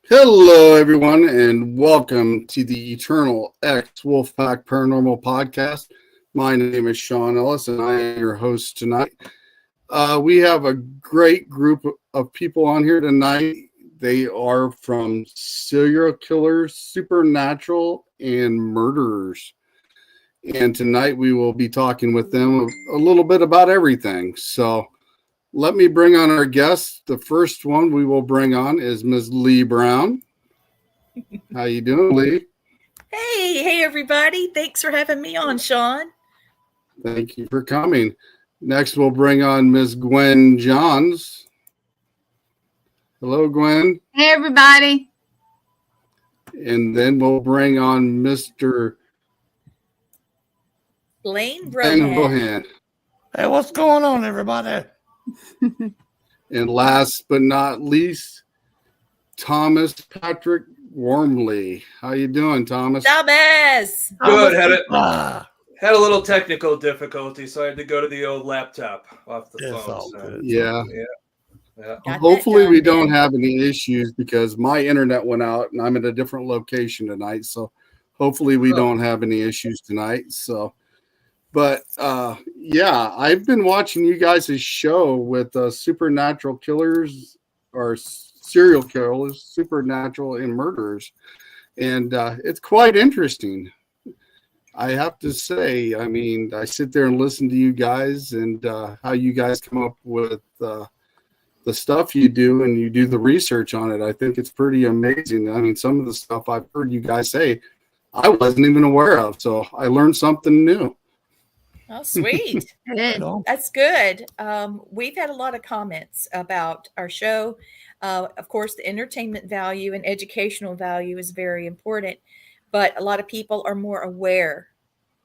Hello, everyone, and welcome to the Eternal X Wolfpack Paranormal Podcast. My name is Sean Ellis, and I am your host tonight. We have a great group of people on here tonight. They are from serial killers, supernatural, and murderers. And tonight we will be talking with them a little bit about everything. So let me bring on our guests. The first one we will bring on is Ms. Lee Brown. How you doing, Lee? Hey, everybody. Thanks for having me on, Sean. Thank you for coming. Next, we'll bring on Ms. Gwen Johns. Hello, Gwen. Hey, everybody. And then we'll bring on Mr. Blain Blain Rohan. Rohan. Hey, what's going on, everybody? And last but not least, Thomas Patrick Gormley. How you doing, Thomas? Thomas. Good. Had a little technical difficulty, so I had to go to the old laptop off the phone. So. Yeah. Got Hopefully that we done, don't man. have any issues because my internet went out and I'm at a different location tonight. So hopefully we don't have any issues tonight. So, but yeah, I've been watching you guys' show with supernatural killers or serial killers, supernatural and murderers. And it's quite interesting. I have to say, I mean, I sit there and listen to you guys and how you guys come up with the stuff you do and you do the research on it. I think it's pretty amazing. I mean, some of the stuff I've heard you guys say, I wasn't even aware of. So I learned something new. Oh, sweet. That's good. We've had a lot of comments about our show. Of course, the entertainment value and educational value is very important, but a lot of people are more aware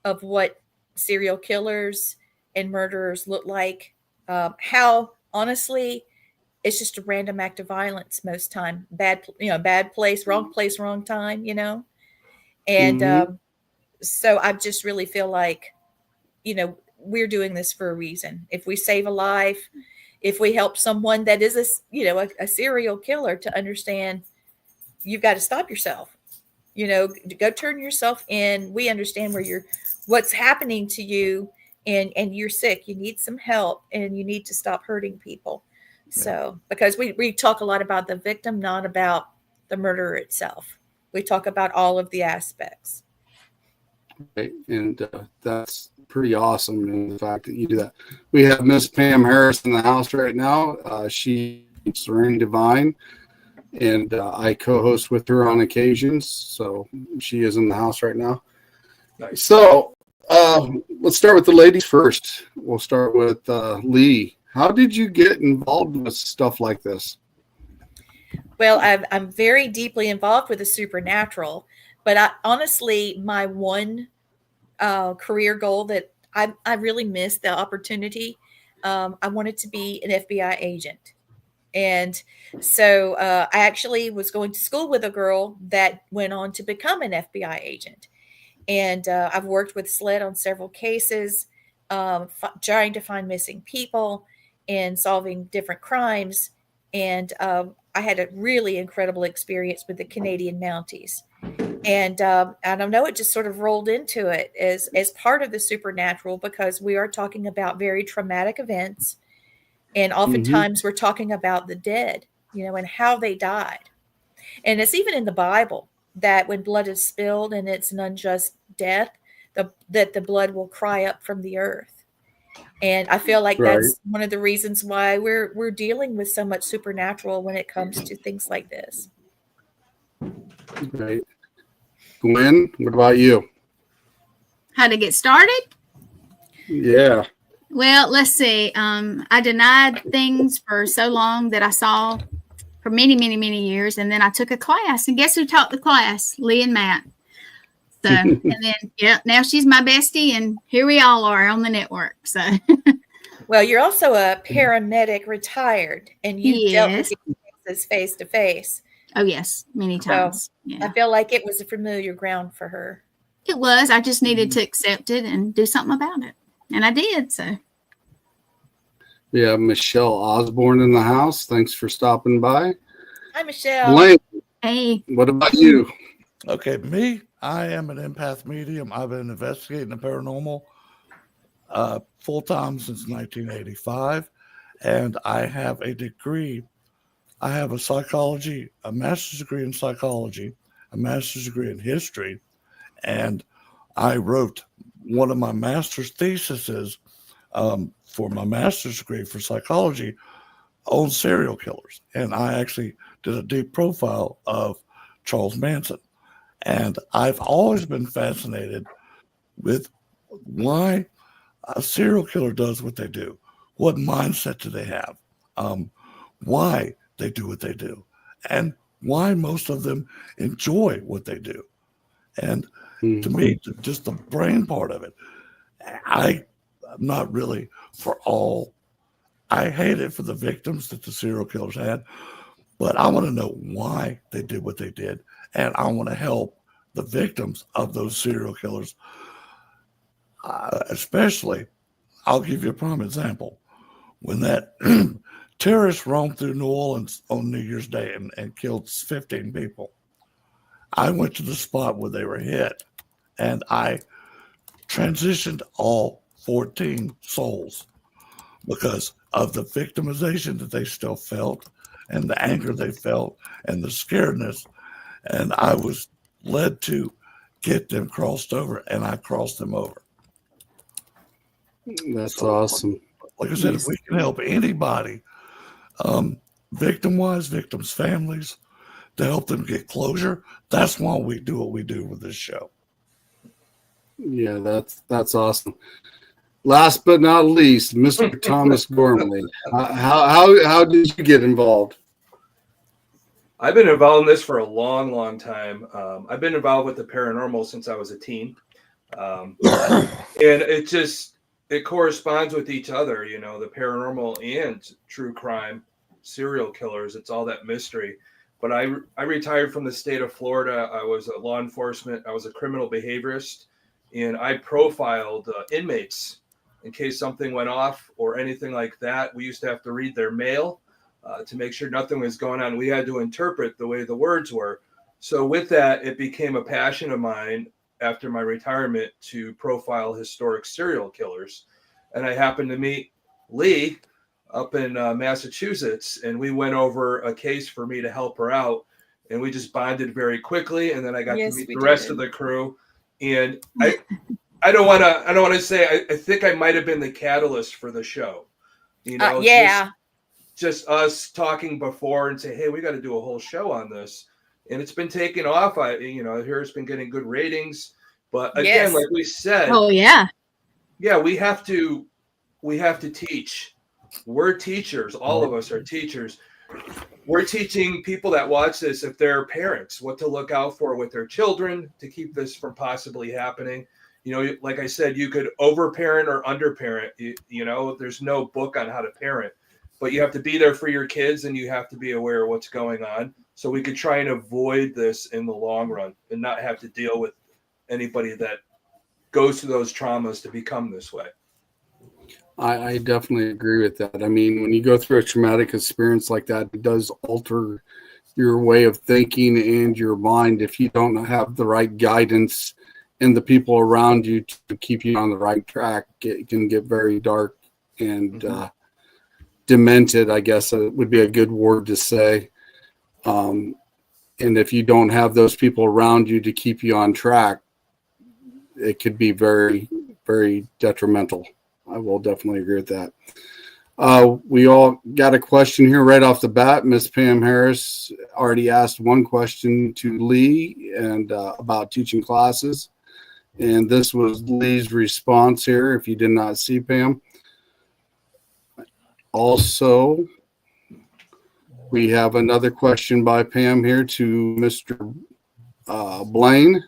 of what serial killers and murderers look like. How, honestly, it's just a random act of violence most time. Bad place, wrong time, And so I just really feel like, we're doing this for a reason. If we save a life, if we help someone that is a serial killer to understand, you've got to stop yourself. Go turn yourself in. We understand what's happening to you, and you're sick. You need some help, and you need to stop hurting people. So, because we talk a lot about the victim, not about the murderer itself. We talk about all of the aspects. Right. And that's pretty awesome in the fact that you do that. We have Miss Pam Harris in the house right now. She's Serene Divine, and I co-host with her on occasions. So she is in the house right now. Nice. So let's start with the ladies first. We'll start with Lee. How did you get involved with stuff like this? Well, I'm very deeply involved with the supernatural, but honestly, my one career goal that I really missed the opportunity. I wanted to be an FBI agent. And so I actually was going to school with a girl that went on to become an FBI agent. And I've worked with SLED on several cases, trying to find missing people and solving different crimes. And I had a really incredible experience with the Canadian Mounties. And I don't know, it just sort of rolled into it as part of the supernatural, because we are talking about very traumatic events. And oftentimes we're talking about the dead, and how they died. And it's even in the Bible that when blood is spilled and it's an unjust death, that the blood will cry up from the earth. And I feel like that's one of the reasons why we're dealing with so much supernatural when it comes to things like this. Right. Gwen, what about you? How to get started? Yeah. Well, let's see. I denied things for so long that I saw for many, many, many years. And then I took a class. And guess who taught the class? Lee and Matt. So, and then, now she's my bestie. And here we all are on the network. So, well, you're also a paramedic retired, and you dealt with these cases face to face. Oh, yes. Many times. So I feel like it was a familiar ground for her. It was. I just needed to accept it and do something about it. And I did. So we have Michelle Osborne in the house. Thanks for stopping by. Hi, Michelle. Blain. Hey. What about you? Okay, me, I am an empath medium. I've been investigating the paranormal full-time since 1985, and I have a degree. I have a master's degree in psychology, a master's degree in history, and I wrote one of my master's theses for my master's degree for psychology on serial killers. And I actually did a deep profile of Charles Manson. And I've always been fascinated with why a serial killer does what they do. What mindset do they have? Why they do what they do? And why most of them enjoy what they do? And to me, just the brain part of it, I'm not really for all. I hate it for the victims that the serial killers had, but I want to know why they did what they did. And I want to help the victims of those serial killers, especially, I'll give you a prime example. When that terrorist roamed through New Orleans on New Year's Day and killed 15 people, I went to the spot where they were hit, and I transitioned all 14 souls because of the victimization that they still felt and the anger they felt and the scaredness. And I was led to get them crossed over, and I crossed them over. That's awesome. Like I said, if we can help anybody, victim-wise, victims' families, to help them get closure, that's why we do what we do with this show. Yeah, that's awesome. Last but not least, Mr. Thomas Gormley. How did you get involved? I've been involved in this for a long, long time. I've been involved with the paranormal since I was a teen. And it corresponds with each other, you know, the paranormal and true crime, serial killers. It's all that mystery. But I retired from the state of Florida. I was a law enforcement. I was a criminal behaviorist, and I profiled inmates in case something went off or anything like that. We used to have to read their mail to make sure nothing was going on. We had to interpret the way the words were. So with that, it became a passion of mine after my retirement to profile historic serial killers. And I happened to meet Lee up in Massachusetts, and we went over a case for me to help her out, and we just bonded very quickly. And then I got to meet the rest of the crew. And I don't want to say, I think I might've been the catalyst for the show, you know, just us talking before and say, hey, we got to do a whole show on this. And it's been taking off. I hear it's been getting good ratings, but again, like we said, we have to teach. We're teachers. All of us are teachers. We're teaching people that watch this, if they're parents, what to look out for with their children to keep this from possibly happening. You know, like I said, you could overparent or underparent. You know, there's no book on how to parent, but you have to be there for your kids, and you have to be aware of what's going on. So we could try and avoid this in the long run and not have to deal with anybody that goes through those traumas to become this way. I definitely agree with that. I mean, when you go through a traumatic experience like that, it does alter your way of thinking and your mind if you don't have the right guidance and the people around you to keep you on the right track. It can get very dark and demented, I guess would be a good word to say. And if you don't have those people around you to keep you on track, it could be very, very detrimental. I will definitely agree with that. We all got a question here right off the bat. Miss Pam Harris already asked one question to Lee and about teaching classes. And this was Lee's response here, if you did not see Pam. Also, we have another question by Pam here to Mr. Blain.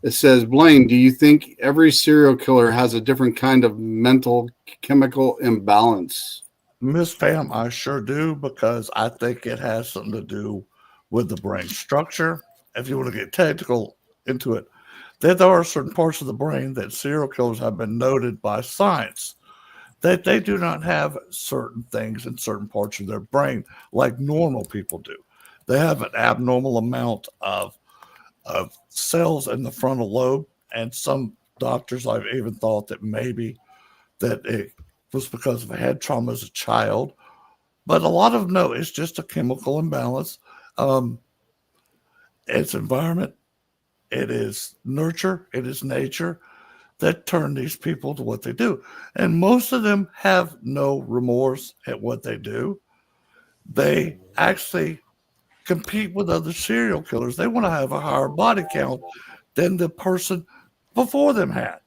It says, Blain, do you think every serial killer has a different kind of mental chemical imbalance? Miss Pam, I sure do, because I think it has something to do with the brain structure. If you want to get technical into it, there are certain parts of the brain that serial killers have been noted by science that they do not have certain things in certain parts of their brain like normal people do. they have an abnormal amount of cells in the frontal lobe, and some doctors I've even thought that maybe that it was because of a head trauma as a child, but a lot of them know it's just a chemical imbalance. It's environment, it is nurture, it is nature that turn these people to what they do, and most of them have no remorse at what they do. They actually compete with other serial killers. They want to have a higher body count than the person before them had.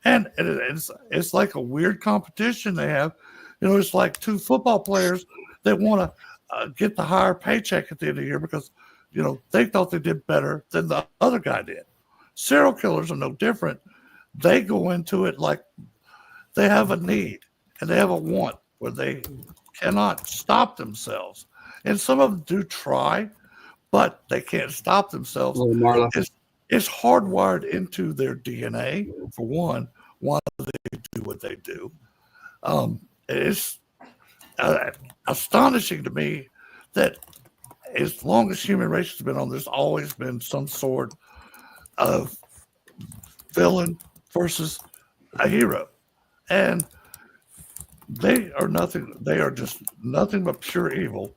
And it's like a weird competition they have. It's like two football players that want to get the higher paycheck at the end of the year because, they thought they did better than the other guy did. Serial killers are no different. They go into it like they have a need and they have a want where they cannot stop themselves. And some of them do try, but they can't stop themselves. Hello, Marla. It's hardwired into their DNA, for one, why they do what they do. It's astonishing to me that as long as human race has been on, there's always been some sort of villain versus a hero. And they are nothing. They are just nothing but pure evil.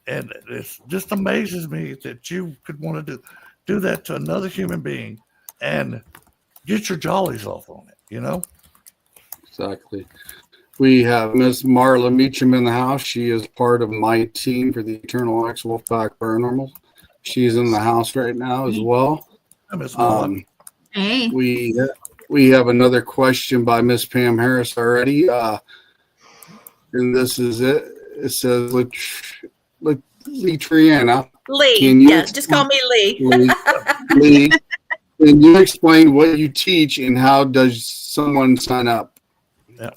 And it just amazes me that you could want to do that to another human being and get your jollies off on it, Exactly. We have Miss Marla Meacham in the house. She is part of my team for the Eternal X Wolfpack Paranormal. She's in the house right now as well. Miss Marla. Hey. We have another question by Miss Pam Harris already. And this is it. It says, Triana. Lee. Yeah, just call me Lee. Lee, can you explain what you teach and how does someone sign up? Yeah.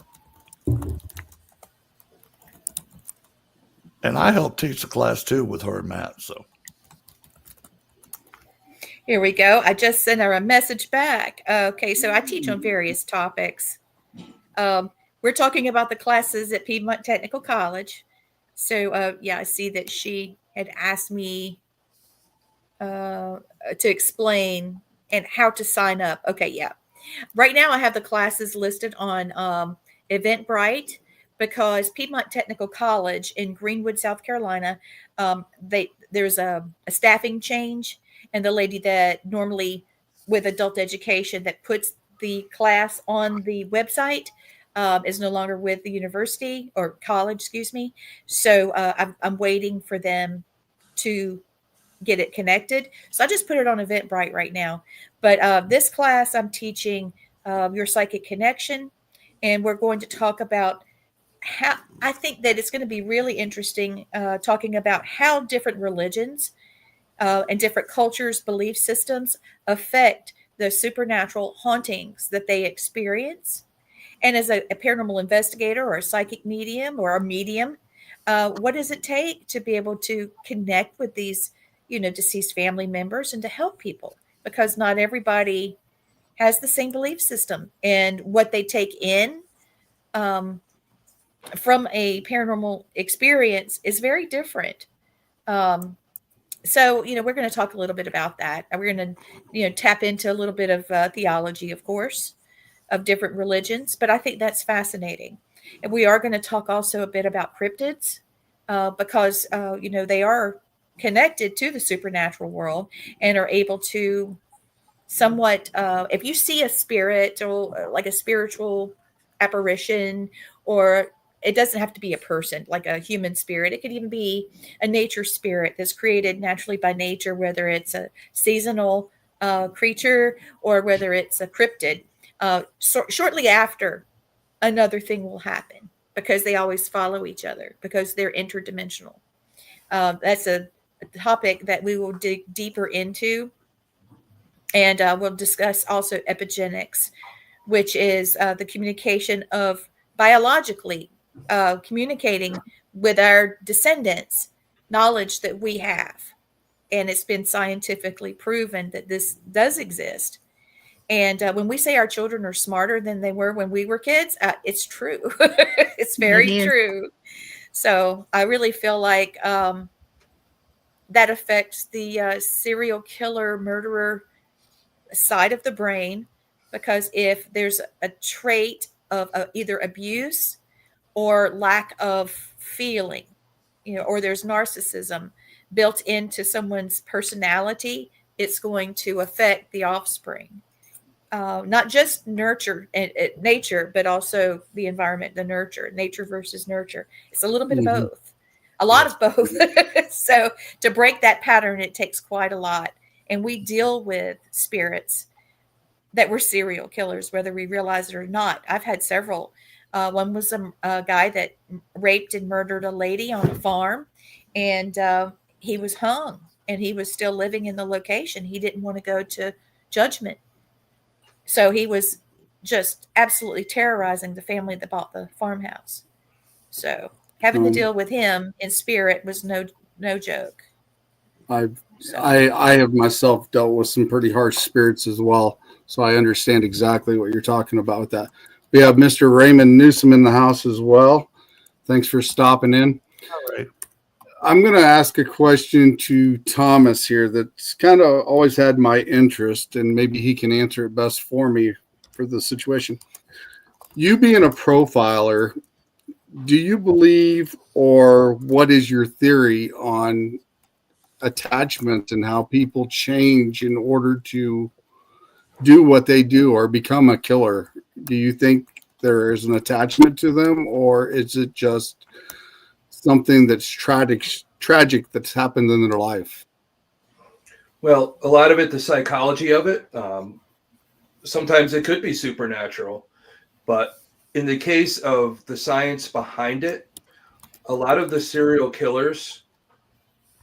And I help teach the class too with her and Matt. So Here we go. I just sent her a message back. Okay, so I teach on various topics. We're talking about the classes at Piedmont Technical College. So, yeah, I see that she had asked me to explain and how to sign up. Okay, yeah. Right now I have the classes listed on Eventbrite because Piedmont Technical College in Greenwood, South Carolina, there's a staffing change, and the lady that normally with adult education that puts the class on the website is no longer with the university or college, excuse me. So I'm waiting for them to get it connected. So I just put it on Eventbrite right now. But this class I'm teaching your psychic connection, and we're going to talk about how I think that it's going to be really interesting talking about how different religions and different cultures, belief systems affect the supernatural hauntings that they experience. And as a paranormal investigator or a psychic medium or a medium, what does it take to be able to connect with these, deceased family members and to help people? Because not everybody has the same belief system, and what they take in from a paranormal experience is very different. So, we're going to talk a little bit about that. We're going to, tap into a little bit of theology, of course, of different religions, but I think that's fascinating. And we are going to talk also a bit about cryptids because, they are connected to the supernatural world and are able to somewhat, if you see a spirit or like a spiritual apparition, or it doesn't have to be a person, like a human spirit. It could even be a nature spirit that's created naturally by nature, whether it's a seasonal creature or whether it's a cryptid. Shortly after, another thing will happen because they always follow each other because they're interdimensional. That's a topic that we will dig deeper into. And we'll discuss also epigenetics, which is the communication of biologically communicating with our descendants knowledge that we have. And it's been scientifically proven that this does exist. And when we say our children are smarter than they were when we were kids, it's true. It's very true. So I really feel like that affects the serial killer murderer side of the brain, because if there's a trait of either abuse or lack of feeling, or there's narcissism built into someone's personality, it's going to affect the offspring. Not just nature, but also the environment, the nurture, nature versus nurture. It's a little bit of both, a lot of both. So to break that pattern, it takes quite a lot. And we deal with spirits that were serial killers, whether we realize it or not. I've had several. One was a guy that raped and murdered a lady on a farm, and he was hung, and he was still living in the location. He didn't want to go to judgment. So he was just absolutely terrorizing the family that bought the farmhouse. So having to deal with him in spirit was no joke. I have myself dealt with some pretty harsh spirits as well, so I understand exactly what you're talking about with that. We have Mr. Raymond Newsom in the house as well. Thanks for stopping in. All right. I'm going to ask a question to Thomas here that's kind of always had my interest, and maybe he can answer it best for me for the situation. You being a profiler, do you believe, or what is your theory on attachment and how people change in order to do what they do or become a killer? Do you think there is an attachment to them, or is it just something that's tragic that's happened in their life? Well, a lot of it, the psychology of it, sometimes it could be supernatural, but in the case of the science behind it, a lot of the serial killers,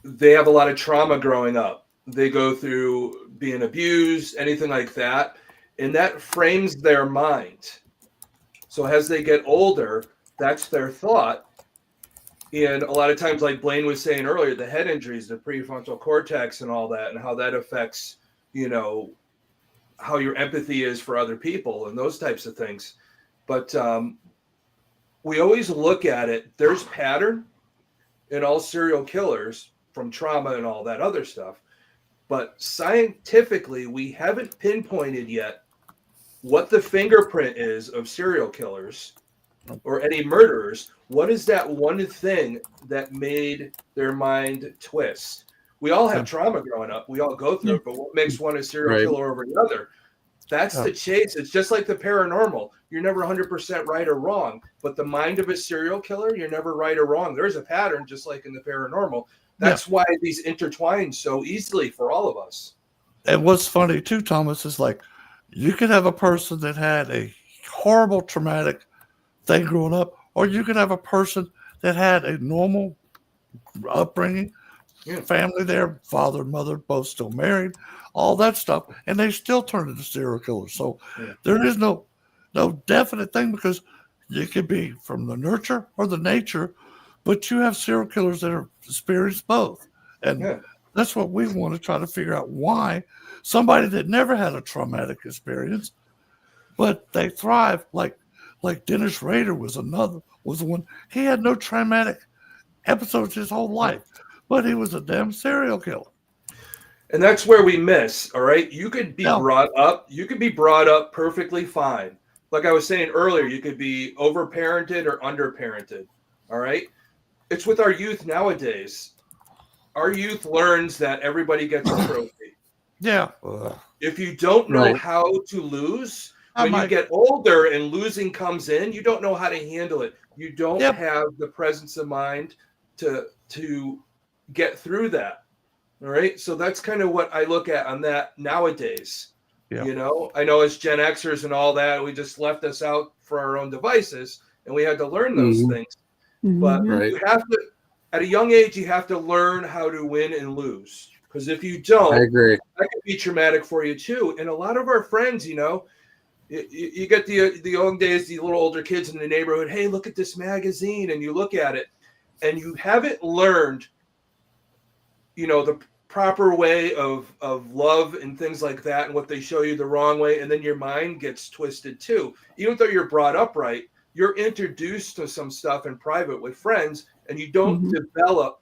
they have a lot of trauma growing up. They go through being abused, anything like that, and that frames their mind. So as they get older, that's their thought. And a lot of times, like Blaine was saying earlier, the head injuries, the prefrontal cortex and all that, and how that affects, how your empathy is for other people and those types of things. But we always look at it, there's pattern in all serial killers from trauma and all that other stuff. But scientifically, we haven't pinpointed yet what the fingerprint is of serial killers or any murderers. What is that one thing that made their mind twist? We all have trauma growing up. We all go through it, but what makes one a serial killer over the other? That's the chase. It's just like the paranormal. You're never 100% right or wrong, but the mind of a serial killer, you're never right or wrong. There's a pattern, just like in the paranormal. That's why these intertwine so easily for all of us. And what's funny too, Thomas, is like you could have a person that had a horrible traumatic thing growing up, or you could have a person that had a normal upbringing, family there, father and mother both still married, all that stuff, and they still turn into serial killers. So there is no definite thing, because you could be from the nurture or the nature, but you have serial killers that are experienced both. And that's what we want to try to figure out, why somebody that never had a traumatic experience, but they thrive, like Dennis Rader was the one. He had no traumatic episodes his whole life, but he was a damn serial killer. And that's where we miss. All right. You could be brought up perfectly fine. Like I was saying earlier, you could be overparented or underparented. All right. It's with our youth nowadays. Our youth learns that everybody gets a trophy. Yeah. If you don't know how to lose, when you get older and losing comes in, you don't know how to handle it. You don't have the presence of mind to get through that. All right. So that's kind of what I look at on that nowadays. Yeah. I know as Gen Xers and all that, we just left us out for our own devices, and we had to learn those things. But you have to, at a young age, you have to learn how to win and lose. Because if you don't, I agree. That could be traumatic for you too. And a lot of our friends, you get the young days, the little older kids in the neighborhood, hey, look at this magazine, and you look at it, and you haven't learned, the proper way of love and things like that, and what they show you the wrong way, and then your mind gets twisted too. Even though you're brought up right, you're introduced to some stuff in private with friends, and you don't develop,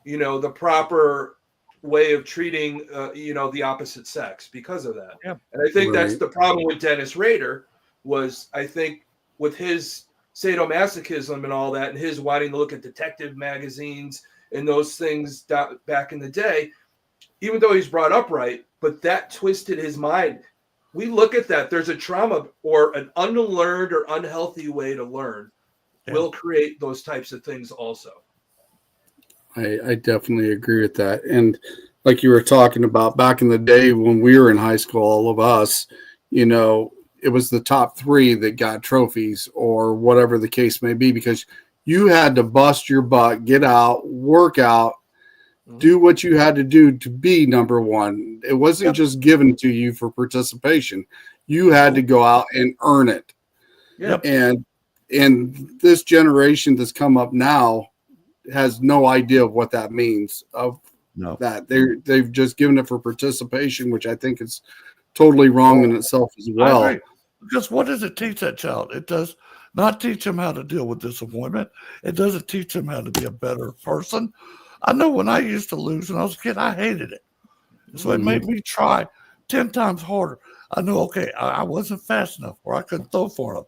the proper way of treating, the opposite sex because of that. Yeah. And I think that's Right. the problem with Dennis Rader was, I think, with his sadomasochism and all that, and his wanting to look at detective magazines and those things back in the day, even though he's brought up right, but that twisted his mind. We look at that. There's a trauma or an unlearned or unhealthy way to learn will create those types of things also. I definitely agree with that. And like you were talking about back in the day when we were in high school, all of us, it was the top 3 that got trophies or whatever the case may be, because you had to bust your butt, get out, work out, do what you had to do to be number 1. It wasn't just given to you for participation. You had to go out and earn it. Yep. And this generation that's come up now has no idea of what that means. That they've just given it for participation, which I think is totally wrong in itself as well. I agree. Because what does it teach that child? It does not teach him how to deal with disappointment. It doesn't teach him how to be a better person. I know when I used to lose when I was a kid, I hated it. So it made me try 10 times harder. I knew, okay, I wasn't fast enough or I couldn't throw for enough.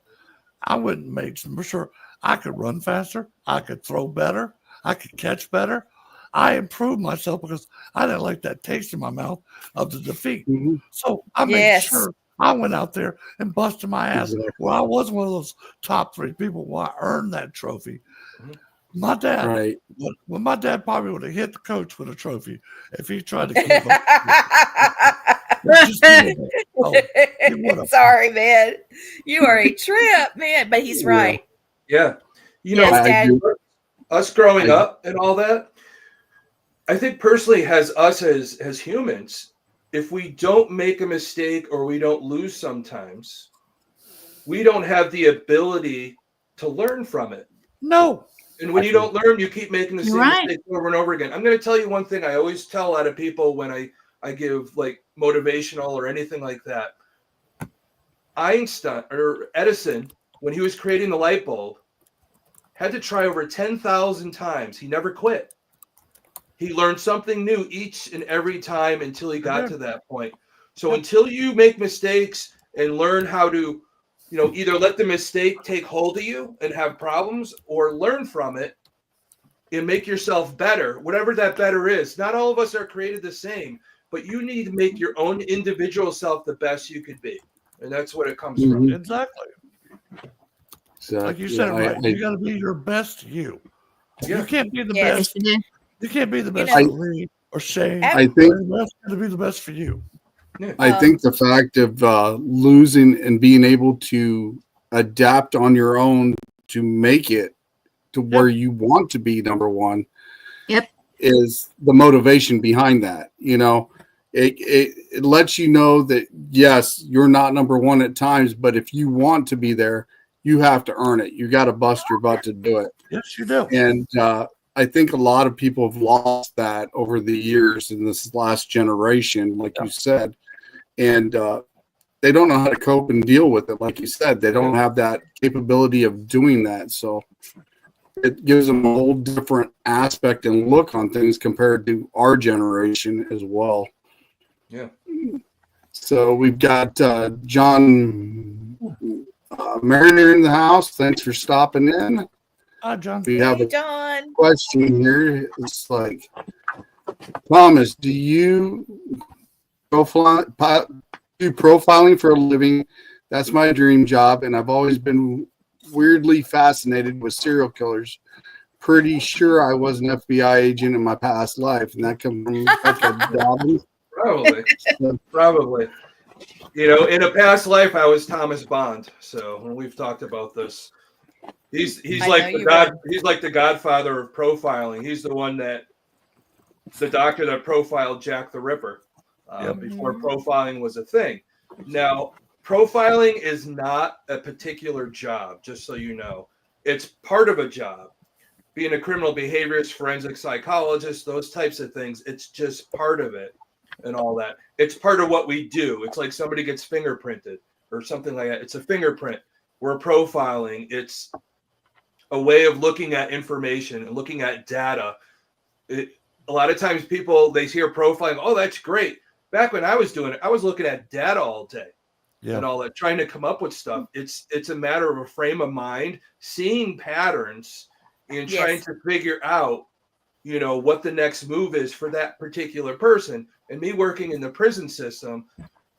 I went and made sure I could run faster. I could throw better. I could catch better. I improved myself because I didn't like that taste in my mouth of the defeat. So I made sure I went out there and busted my ass. Exactly. Well, I was one of those top 3 people where I earned that trophy. My dad, Right. well, my dad probably would have hit the coach with a trophy if he tried to keep up. He would've. Sorry, man. You are a trip, man. But he's right. Yeah. Yes, Dad. Us growing up and all that, I think personally as humans, if we don't make a mistake or we don't lose sometimes, we don't have the ability to learn from it. No. And when you don't learn, you keep making the same mistake over and over again. I'm going to tell you one thing I always tell a lot of people when I give like motivational or anything like that. Einstein or Edison, when he was creating the light bulb, had to try over 10,000 times. He never quit. He learned something new each and every time until he got to that point. So until you make mistakes and learn how to, either let the mistake take hold of you and have problems or learn from it and make yourself better, whatever that better is. Not all of us are created the same, but you need to make your own individual self the best you could be. And that's what it comes from. Exactly. Like you said, you got to be your best you. Yeah. You can't be the best. You can't be the best for Lee or Shane. I think it's going to be the best for you. I think the fact of losing and being able to adapt on your own to make it to where you want to be number 1 is the motivation behind that. It lets you know that, yes, you're not number 1 at times, but if you want to be there, you have to earn it. You got to bust your butt to do it. Yes, you do. And I think a lot of people have lost that over the years in this last generation, like you said. And they don't know how to cope and deal with it. Like you said, they don't have that capability of doing that. So it gives them a whole different aspect and look on things compared to our generation as well. Yeah. So we've got John Mariner in the house. Thanks for stopping in. Hi, John. We have a John. question here. It's like, Thomas, do you do profiling for a living? That's my dream job, and I've always been weirdly fascinated with serial killers. Pretty sure I was an FBI agent in my past life, and that comes from Dobbins. Probably. In a past life, I was Thomas Bond. So when we've talked about this, he's like the godfather of profiling. He's the one the doctor that profiled Jack the Ripper before profiling was a thing. Now, profiling is not a particular job, just so you know. It's part of a job. Being a criminal behaviorist, forensic psychologist, those types of things, it's just part of it and all that. It's part of what we do. It's like somebody gets fingerprinted or something like that. It's a fingerprint. We're profiling. It's a way of looking at information and looking at data. a lot of times people, they hear profiling, oh, that's great. Back when I was doing it, I was looking at data all day and all that, trying to come up with stuff. It's a matter of a frame of mind, seeing patterns and trying to figure out, you know, what the next move is for that particular person. And me working in the prison system,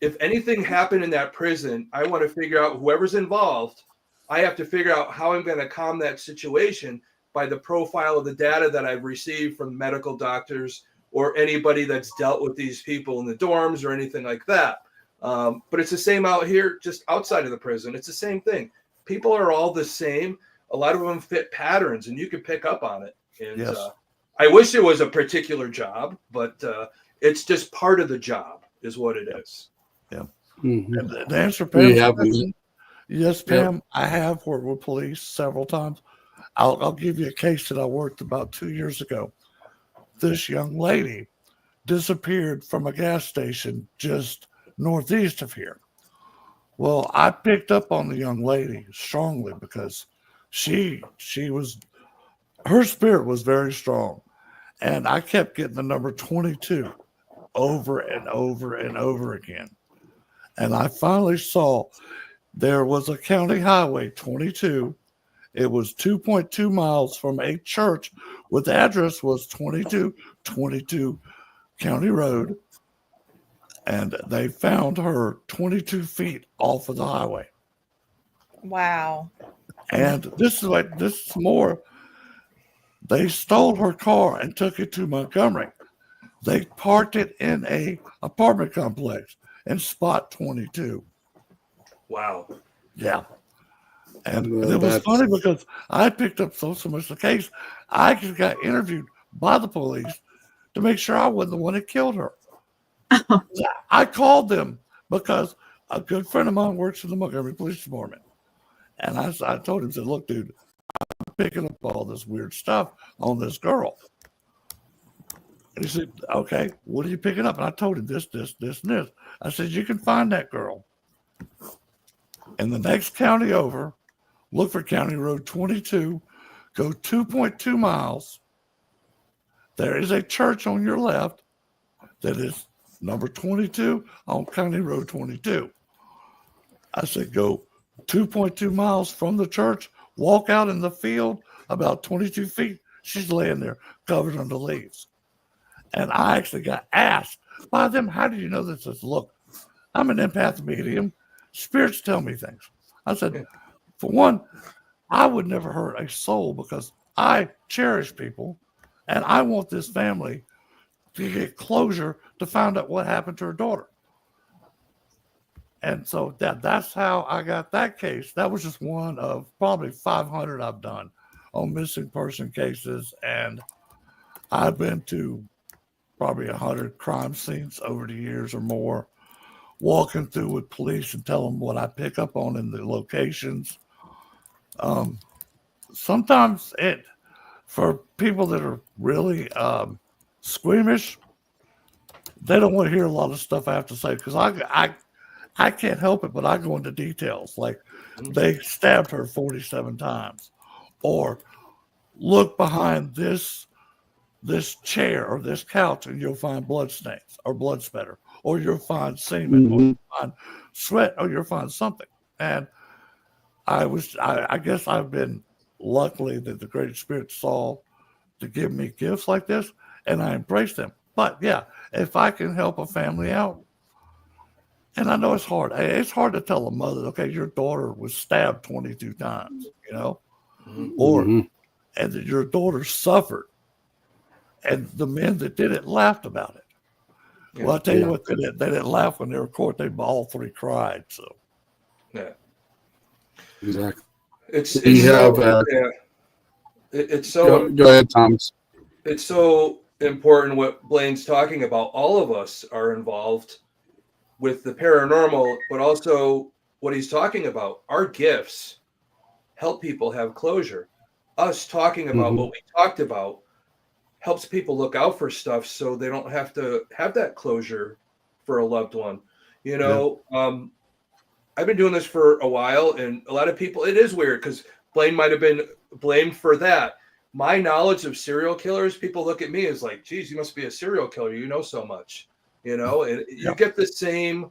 if anything happened in that prison, I want to figure out whoever's involved. I have to figure out how I'm going to calm that situation by the profile of the data that I've received from medical doctors or anybody that's dealt with these people in the dorms or anything like that. But it's the same out here, just outside of the prison. It's the same thing. People are all the same. A lot of them fit patterns, and you can pick up on it. And I wish it was a particular job, but it's just part of the job is what it is. Yeah. Mm-hmm. And to answer Pam's question, yes, Pam, I have worked with police several times. I'll give you a case that I worked about 2 years ago. This young lady disappeared from a gas station just northeast of here. Well, I picked up on the young lady strongly because she was, her spirit was very strong. And I kept getting the number 22 over and over and over again. And I finally saw there was a county highway 22. It was 2.2 miles from a church with the address was 2222 County Road. And they found her 22 feet off of the highway. Wow. And this is more. They stole her car and took it to Montgomery. They parked it in a apartment complex in spot 22. Wow. Yeah. And it was funny because I picked up so much the case. I actually got interviewed by the police to make sure I wasn't the one that killed her. I called them because a good friend of mine works in the Montgomery Police Department. And I told him, said, look, dude, I'm picking up all this weird stuff on this girl. And he said, okay, what are you picking up? And I told him this, and this. I said, you can find that girl in the next county over, look for County Road 22, go 2.2 miles. There is a church on your left that is number 22 on County Road 22. I said, go 2.2 miles from the church, walk out in the field about 22 feet. She's laying there covered under leaves. And I actually got asked by them, how do you know this? I said, look, I'm an empath medium. Spirits tell me things. I said, for one, I would never hurt a soul because I cherish people and I want this family to get closure to find out what happened to her daughter. And so that's how I got that case. That was just one of probably 500 I've done on missing person cases. And I've been to probably 100 crime scenes over the years or more, walking through with police and tell them what I pick up on in the locations. Sometimes for people that are really squeamish, they don't want to hear a lot of stuff I have to say because I can't help it, but I go into details like they stabbed her 47 times, or look behind this chair or this couch and you'll find blood stains or blood spatter, or you'll find semen, or you'll find sweat, or you'll find something. And I guess I've been luckily that the Great Spirit saw to give me gifts like this, and I embrace them. But yeah, if I can help a family out, and I know it's hard. It's hard to tell a mother, okay, your daughter was stabbed 22 times, you know, or and that your daughter suffered, and the men that did it laughed about it. Yeah, well, I tell you what, they didn't laugh when they were caught. They all three cried. So, yeah, exactly. It's so. Go ahead, Thomas. It's so important what Blain's talking about. All of us are involved with the paranormal, but also what he's talking about. Our gifts help people have closure. Us talking about what we talked about helps people look out for stuff so they don't have to have that closure for a loved one. You know, I've been doing this for a while, and a lot of people, it is weird because Blain might have been blamed for that. my knowledge of serial killers, people look at me as like, geez, you must be a serial killer. You know so much, you know, and you get the same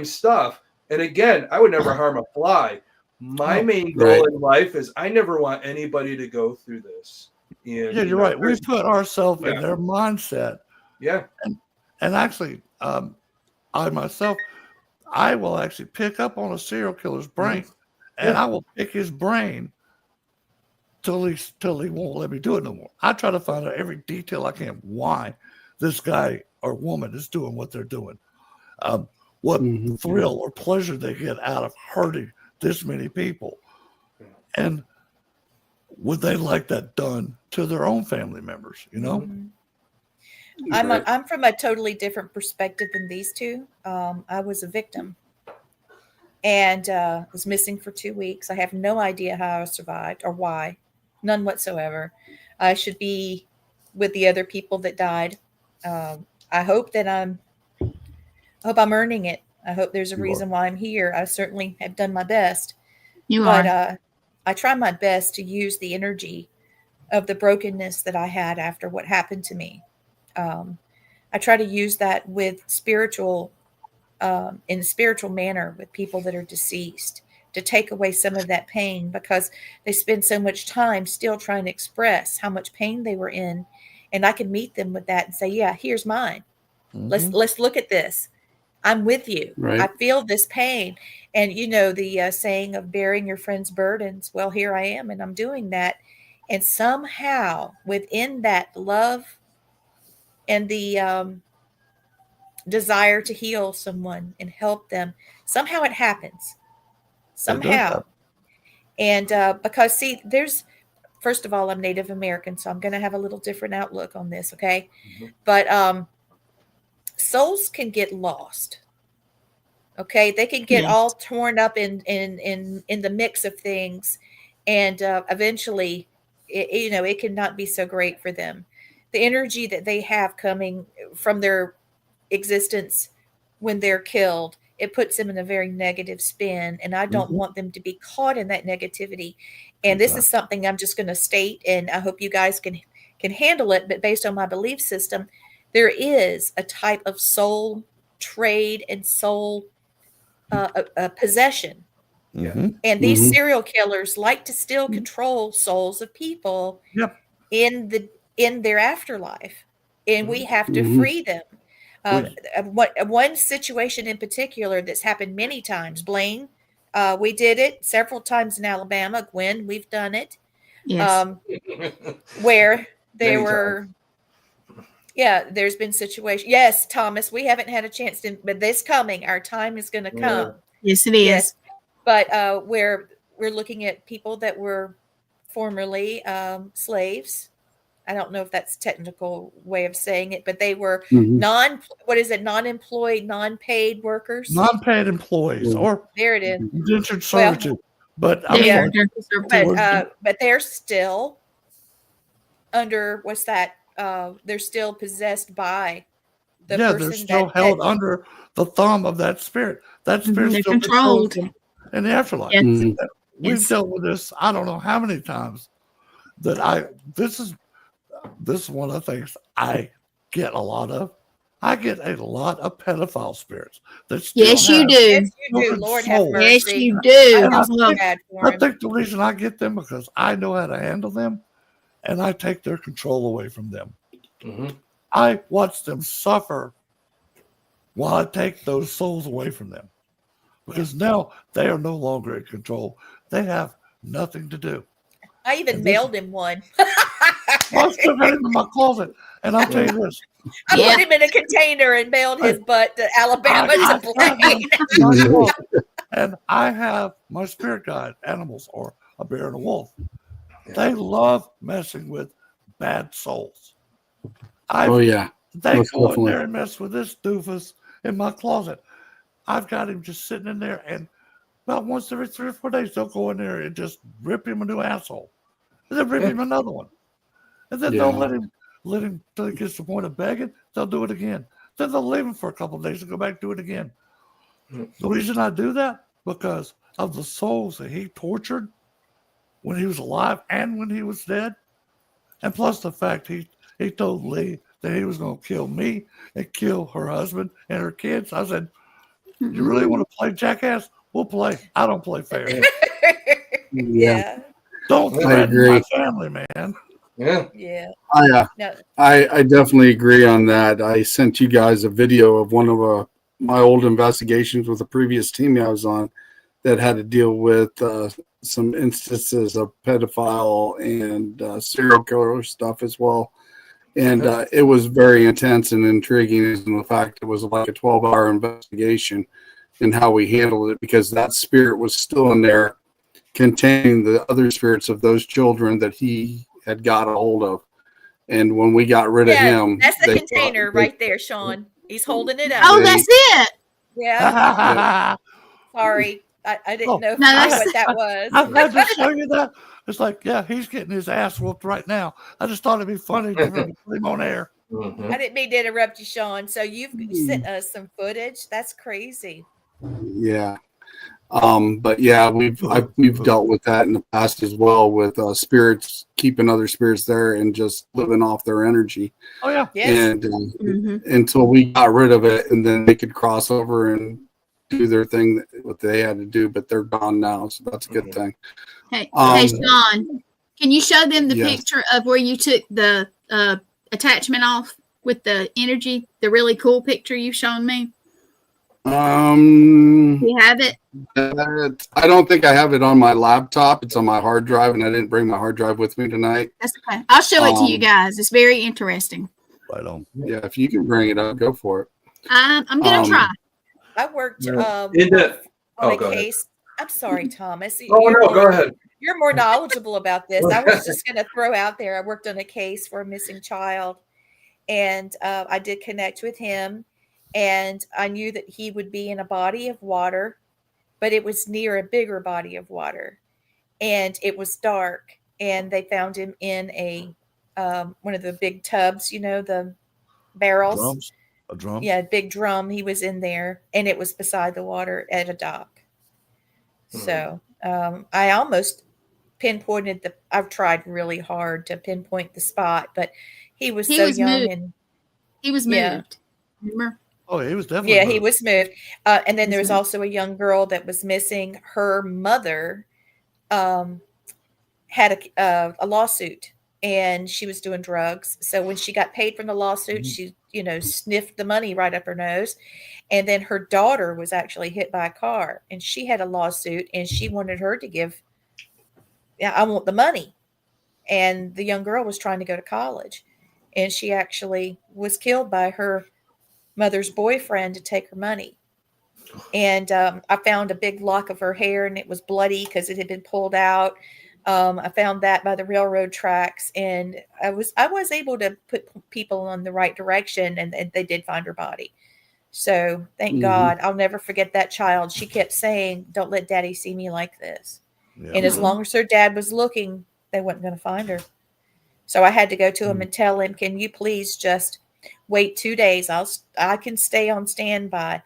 stuff. And again, I would never harm a fly. My main goal in life is I never want anybody to go through this. And, yeah, you're right. We put ourselves in their mindset. Yeah. And actually, I myself, I will actually pick up on a serial killer's brain, and I will pick his brain till he won't let me do it no more. I try to find out every detail I can why this guy or woman is doing what they're doing, what thrill or pleasure they get out of hurting this many people, and would they like that done to their own family members? You know. I'm from a totally different perspective than these two. I was a victim and was missing for 2 weeks. I have no idea how I survived or why, none whatsoever. I should be with the other people that died. I hope that I'm earning it. I hope there's a reason why I'm here. I certainly have done my best. But I try my best to use the energy of the brokenness that I had after what happened to me. I try to use that with in a spiritual manner with people that are deceased to take away some of that pain, because they spend so much time still trying to express how much pain they were in. And I can meet them with that and say, yeah, here's mine. Let's look at this. I'm with you. I feel this pain. And you know, the saying of bearing your friend's burdens. Well, here I am, and I'm doing that. And somehow within that love and the desire to heal someone and help them, somehow it happens. Somehow. And because, see, first of all, I'm Native American, so I'm going to have a little different outlook on this, okay? But souls can get lost. Okay, they can get all torn up in the mix of things, and eventually, it cannot be so great for them. The energy that they have coming from their existence when they're killed, it puts them in a very negative spin, and I don't want them to be caught in that negativity. And this is something I'm just going to state, and I hope you guys can handle it. But based on my belief system, there is a type of soul trade and soul possession. And these serial killers like to still control souls of people in their afterlife, and we have to free them. One situation in particular that's happened many times, Blain, we did it several times in Alabama. Gwen, we've done it. Where there were there's been situations. Yes, Thomas, we haven't had a chance to, but this coming, our time is going to come. Yes, it is. Yes. But where we're looking at people that were formerly slaves. I don't know if that's a technical way of saying it, but they were non-employed, non-paid workers. Non-paid employees, or there it is. Indentured servitude. But they're still under they're still possessed by the person. They're still held under the thumb of that spirit. That spirit still controls them in the afterlife. We've dealt with this, I don't know how many times. This is one of the things I get a lot of. I get a lot of pedophile spirits. Yes, you do. Yes, you do. Lord have mercy. Yes, you do. I think the reason I get them because I know how to handle them, and I take their control away from them. I watch them suffer while I take those souls away from them, because now they are no longer in control. They have nothing to do. I even mailed him one. I still got him in my closet, and I'll tell you this. I put him in a container and mailed his butt to Alabama to Blain. And I have my spirit guide animals, or a bear and a wolf. They love messing with bad souls. They go in there and mess with this doofus in my closet. I've got him just sitting in there, and about once every 3 or 4 days, they'll go in there and just rip him a new asshole. And then rip him another one. And then they'll let him till he gets to the point of begging. They'll do it again. Then they'll leave him for a couple of days and go back and do it again. The reason I do that, because of the souls that he tortured when he was alive and when he was dead. And plus the fact he told Lee that he was going to kill me and kill her husband and her kids. I said, you really want to play jackass? We'll play. I don't play fair. Yeah. Don't I threaten agree. my family, man. Yeah. Yeah. No. I definitely agree on that. I sent you guys a video of one of my old investigations with a previous team I was on that had to deal with some instances of pedophile and serial killer stuff as well. And it was very intense and intriguing in the fact it was like a 12-hour investigation and how we handled it, because that spirit was still in there containing the other spirits of those children that he had got a hold of. And when we got rid of him, that's the container right there, Sean. He's holding it up. Oh, that's it. Yeah. Sorry. I didn't know what that was. I've had to show you that. It's like, yeah, he's getting his ass whooped right now. I just thought it'd be funny to put him on air. I didn't mean to interrupt you, Sean. So you've sent us some footage. That's crazy. Yeah. But yeah, we've dealt with that in the past as well, with spirits, keeping other spirits there and just living off their energy. Oh yeah. Yes. And until we got rid of it, and then they could cross over and do their thing, what they had to do, but they're gone now, so that's a good thing. Hey, Sean, can you show them the picture of where you took the attachment off with the energy? The really cool picture you've shown me. You have it? I don't think I have it on my laptop. It's on my hard drive, and I didn't bring my hard drive with me tonight. That's okay. I'll show it to you guys. It's very interesting. Right on. Yeah, if you can bring it up, go for it. I'm gonna try. I worked on a case. I'm sorry, Thomas. Go ahead. You're more knowledgeable about this. I was just going to throw out there. I worked on a case for a missing child, and I did connect with him, and I knew that he would be in a body of water, but it was near a bigger body of water, and it was dark, and they found him in a one of the big tubs, the barrels. Drums. A drum? Yeah, a big drum. He was in there, and it was beside the water at a dock. So I almost pinpointed I've tried really hard to pinpoint the spot, but he was so young moved. and he was moved. Remember? Oh, he was definitely moved. moved. He was moved. And then there was also a young girl that was missing. Her mother had a lawsuit, and she was doing drugs. So when she got paid from the lawsuit, she sniffed the money right up her nose. And then her daughter was actually hit by a car, and she had a lawsuit, and she wanted her to give, I want the money. And the young girl was trying to go to college, and she actually was killed by her mother's boyfriend to take her money. And I found a big lock of her hair, and it was bloody because it had been pulled out. I found that by the railroad tracks, and I was able to put people on the right direction, and they did find her body. So thank God. I'll never forget that child. She kept saying, "Don't let daddy see me like this." Yeah. And as long as her dad was looking, they weren't going to find her. So I had to go to him and tell him, "Can you please just wait 2 days? I can stay on standby.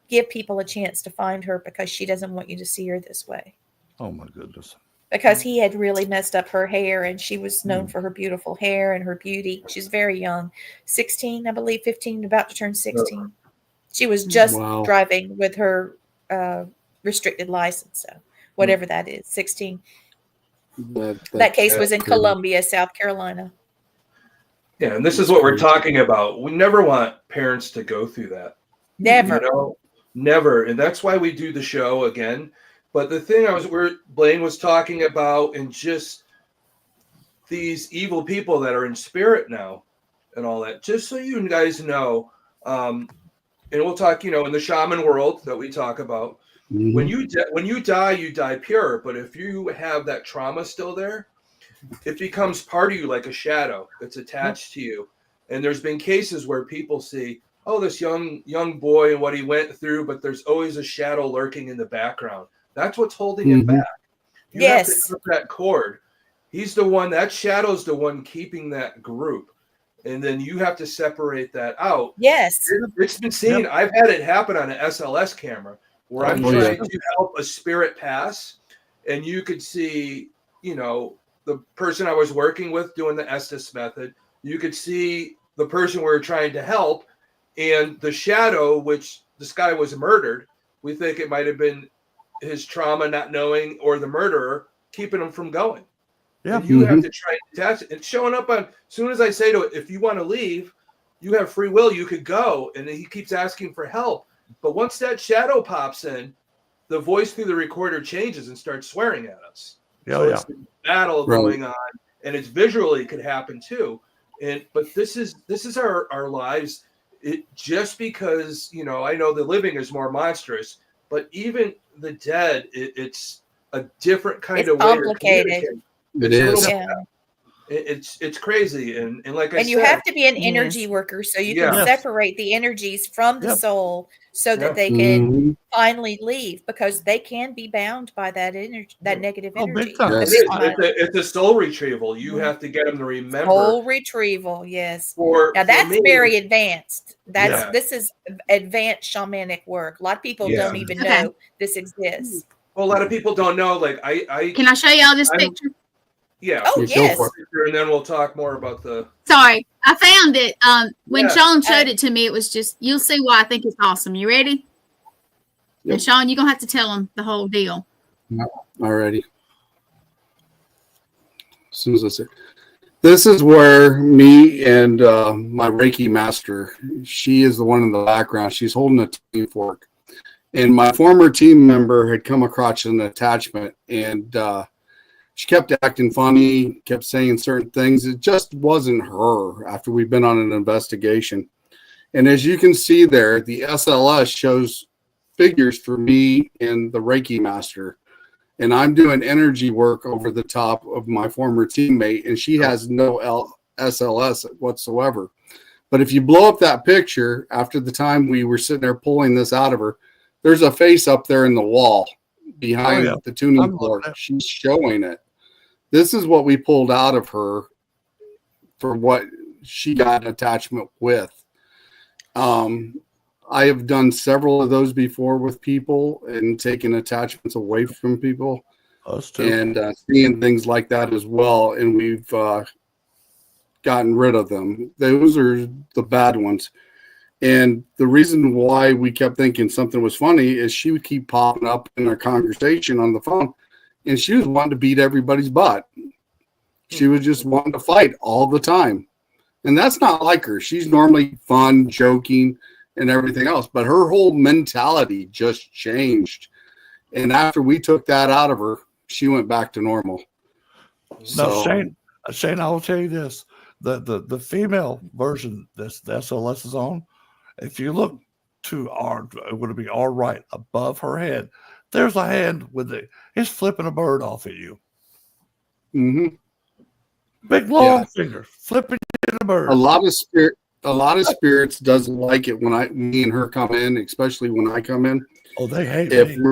Give people a chance to find her, because she doesn't want you to see her this way." Oh my goodness. Because he had really messed up her hair, and she was known for her beautiful hair and her beauty. She's very young, 16, I believe, 15, about to turn 16. She was just driving with her restricted license, so whatever that is, 16. That case was in Columbia, South Carolina. Yeah, and this is what we're talking about. We never want parents to go through that. Never. Never. And that's why we do the show again. But the thing Blain was talking about, and just these evil people that are in spirit now and all that, just so you guys know, and we'll talk, in the shaman world that we talk about, when you die, you die pure. But if you have that trauma still there, it becomes part of you, like a shadow that's attached to you. And there's been cases where people see, oh, this young boy and what he went through, but there's always a shadow lurking in the background. That's what's holding him back. You have to cut that cord. He's the one, that shadow's the one keeping that group. And then you have to separate that out. Yes. It's been seen. Yep. I've had it happen on an SLS camera where I'm trying to help a spirit pass, and you could see, the person I was working with doing the Estes method. You could see the person we were trying to help, and the shadow, which this guy was murdered. We think it might have been his trauma, not knowing, or the murderer keeping him from going. Yeah. And you have to try and detach it. It's showing up on, as soon as I say to it, if you want to leave, you have free will, you could go. And then he keeps asking for help. But once that shadow pops in, the voice through the recorder changes and starts swearing at us. It's a battle going on, and it's visually could happen too. But this is our lives. Just because, I know the living is more monstrous, but even the dead, it's a different kind of way to communicate. It is. It's crazy, and like I said, you have to be an energy worker so you can separate the energies from the soul so that they can finally leave, because they can be bound by that energy, that negative energy. It's a soul retrieval. You have to get them to remember. Soul retrieval, yes. Now that's very advanced. This is advanced shamanic work. A lot of people don't even know this exists. Well, a lot of people don't know. Like I can I show y'all this picture? Yeah. Oh, yes. And then we'll talk more about the. Sorry, I found it. When Sean showed it to me, it was just, you'll see why I think it's awesome. You ready? Yep. And Sean, you're going to have to tell him the whole deal. Alrighty. As soon as I say, this is where me and my Reiki master, she is the one in the background. She's holding a tuning fork. And my former team member had come across an attachment, and she kept acting funny, kept saying certain things. It just wasn't her after we've been on an investigation. And as you can see there, the SLS shows figures for me and the Reiki master. And I'm doing energy work over the top of my former teammate, and she has no SLS whatsoever. But if you blow up that picture, after the time we were sitting there pulling this out of her, there's a face up there in the wall behind the tuning fork. She's showing it. This is what we pulled out of her for what she got an attachment with. I have done several of those before with people and taken attachments away from people. Us too. And seeing things like that as well. And we've gotten rid of them. Those are the bad ones. And the reason why we kept thinking something was funny is she would keep popping up in our conversation on the phone, and she was wanting to beat everybody's butt. She was just wanting to fight all the time. And that's not like her. She's normally fun, joking, and everything else. But her whole mentality just changed. And after we took that out of her, she went back to normal. Now, Shane, I will tell you this. The female version the SLS is on, if you look to would it be our right above her head, there's a hand it's flipping a bird off at you. Mm-hmm. Big long finger flipping a bird. A lot of spirits doesn't like it when me and her come in, especially when I come in. Oh, they hate if me.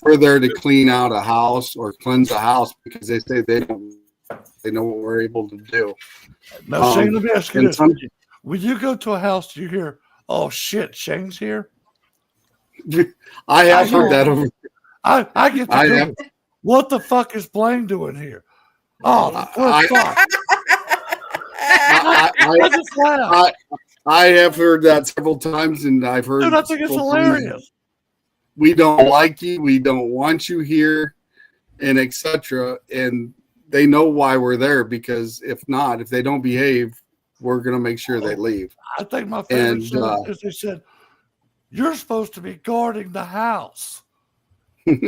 we're there to clean out a house or cleanse a house, because they say they know what we're able to do. Now, Shane, let me ask you this. When you go to a house, do you hear, oh shit, Shane's here? I have heard that over. I get to what the fuck is Blain doing here? Oh, fuck. I have heard that several times, and I've heard. Dude, I think it's hilarious. We don't like you. We don't want you here, and etc. And they know why we're there, because if they don't behave, we're going to make sure they leave. I think my favorite is they said, "You're supposed to be guarding the house."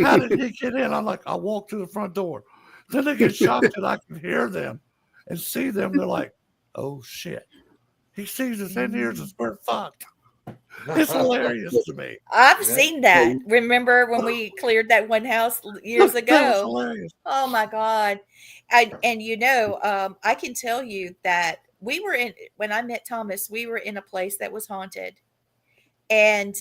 How did he get in? I'm like, I walked to the front door. Then they get shocked that I can hear them and see them. They're like, oh shit. He sees us in here as we're fucked. It's hilarious to me. I've seen that. Remember when we cleared that one house years ago? That was hilarious. Oh my God. I can tell you that when I met Thomas, we were in a place that was haunted. And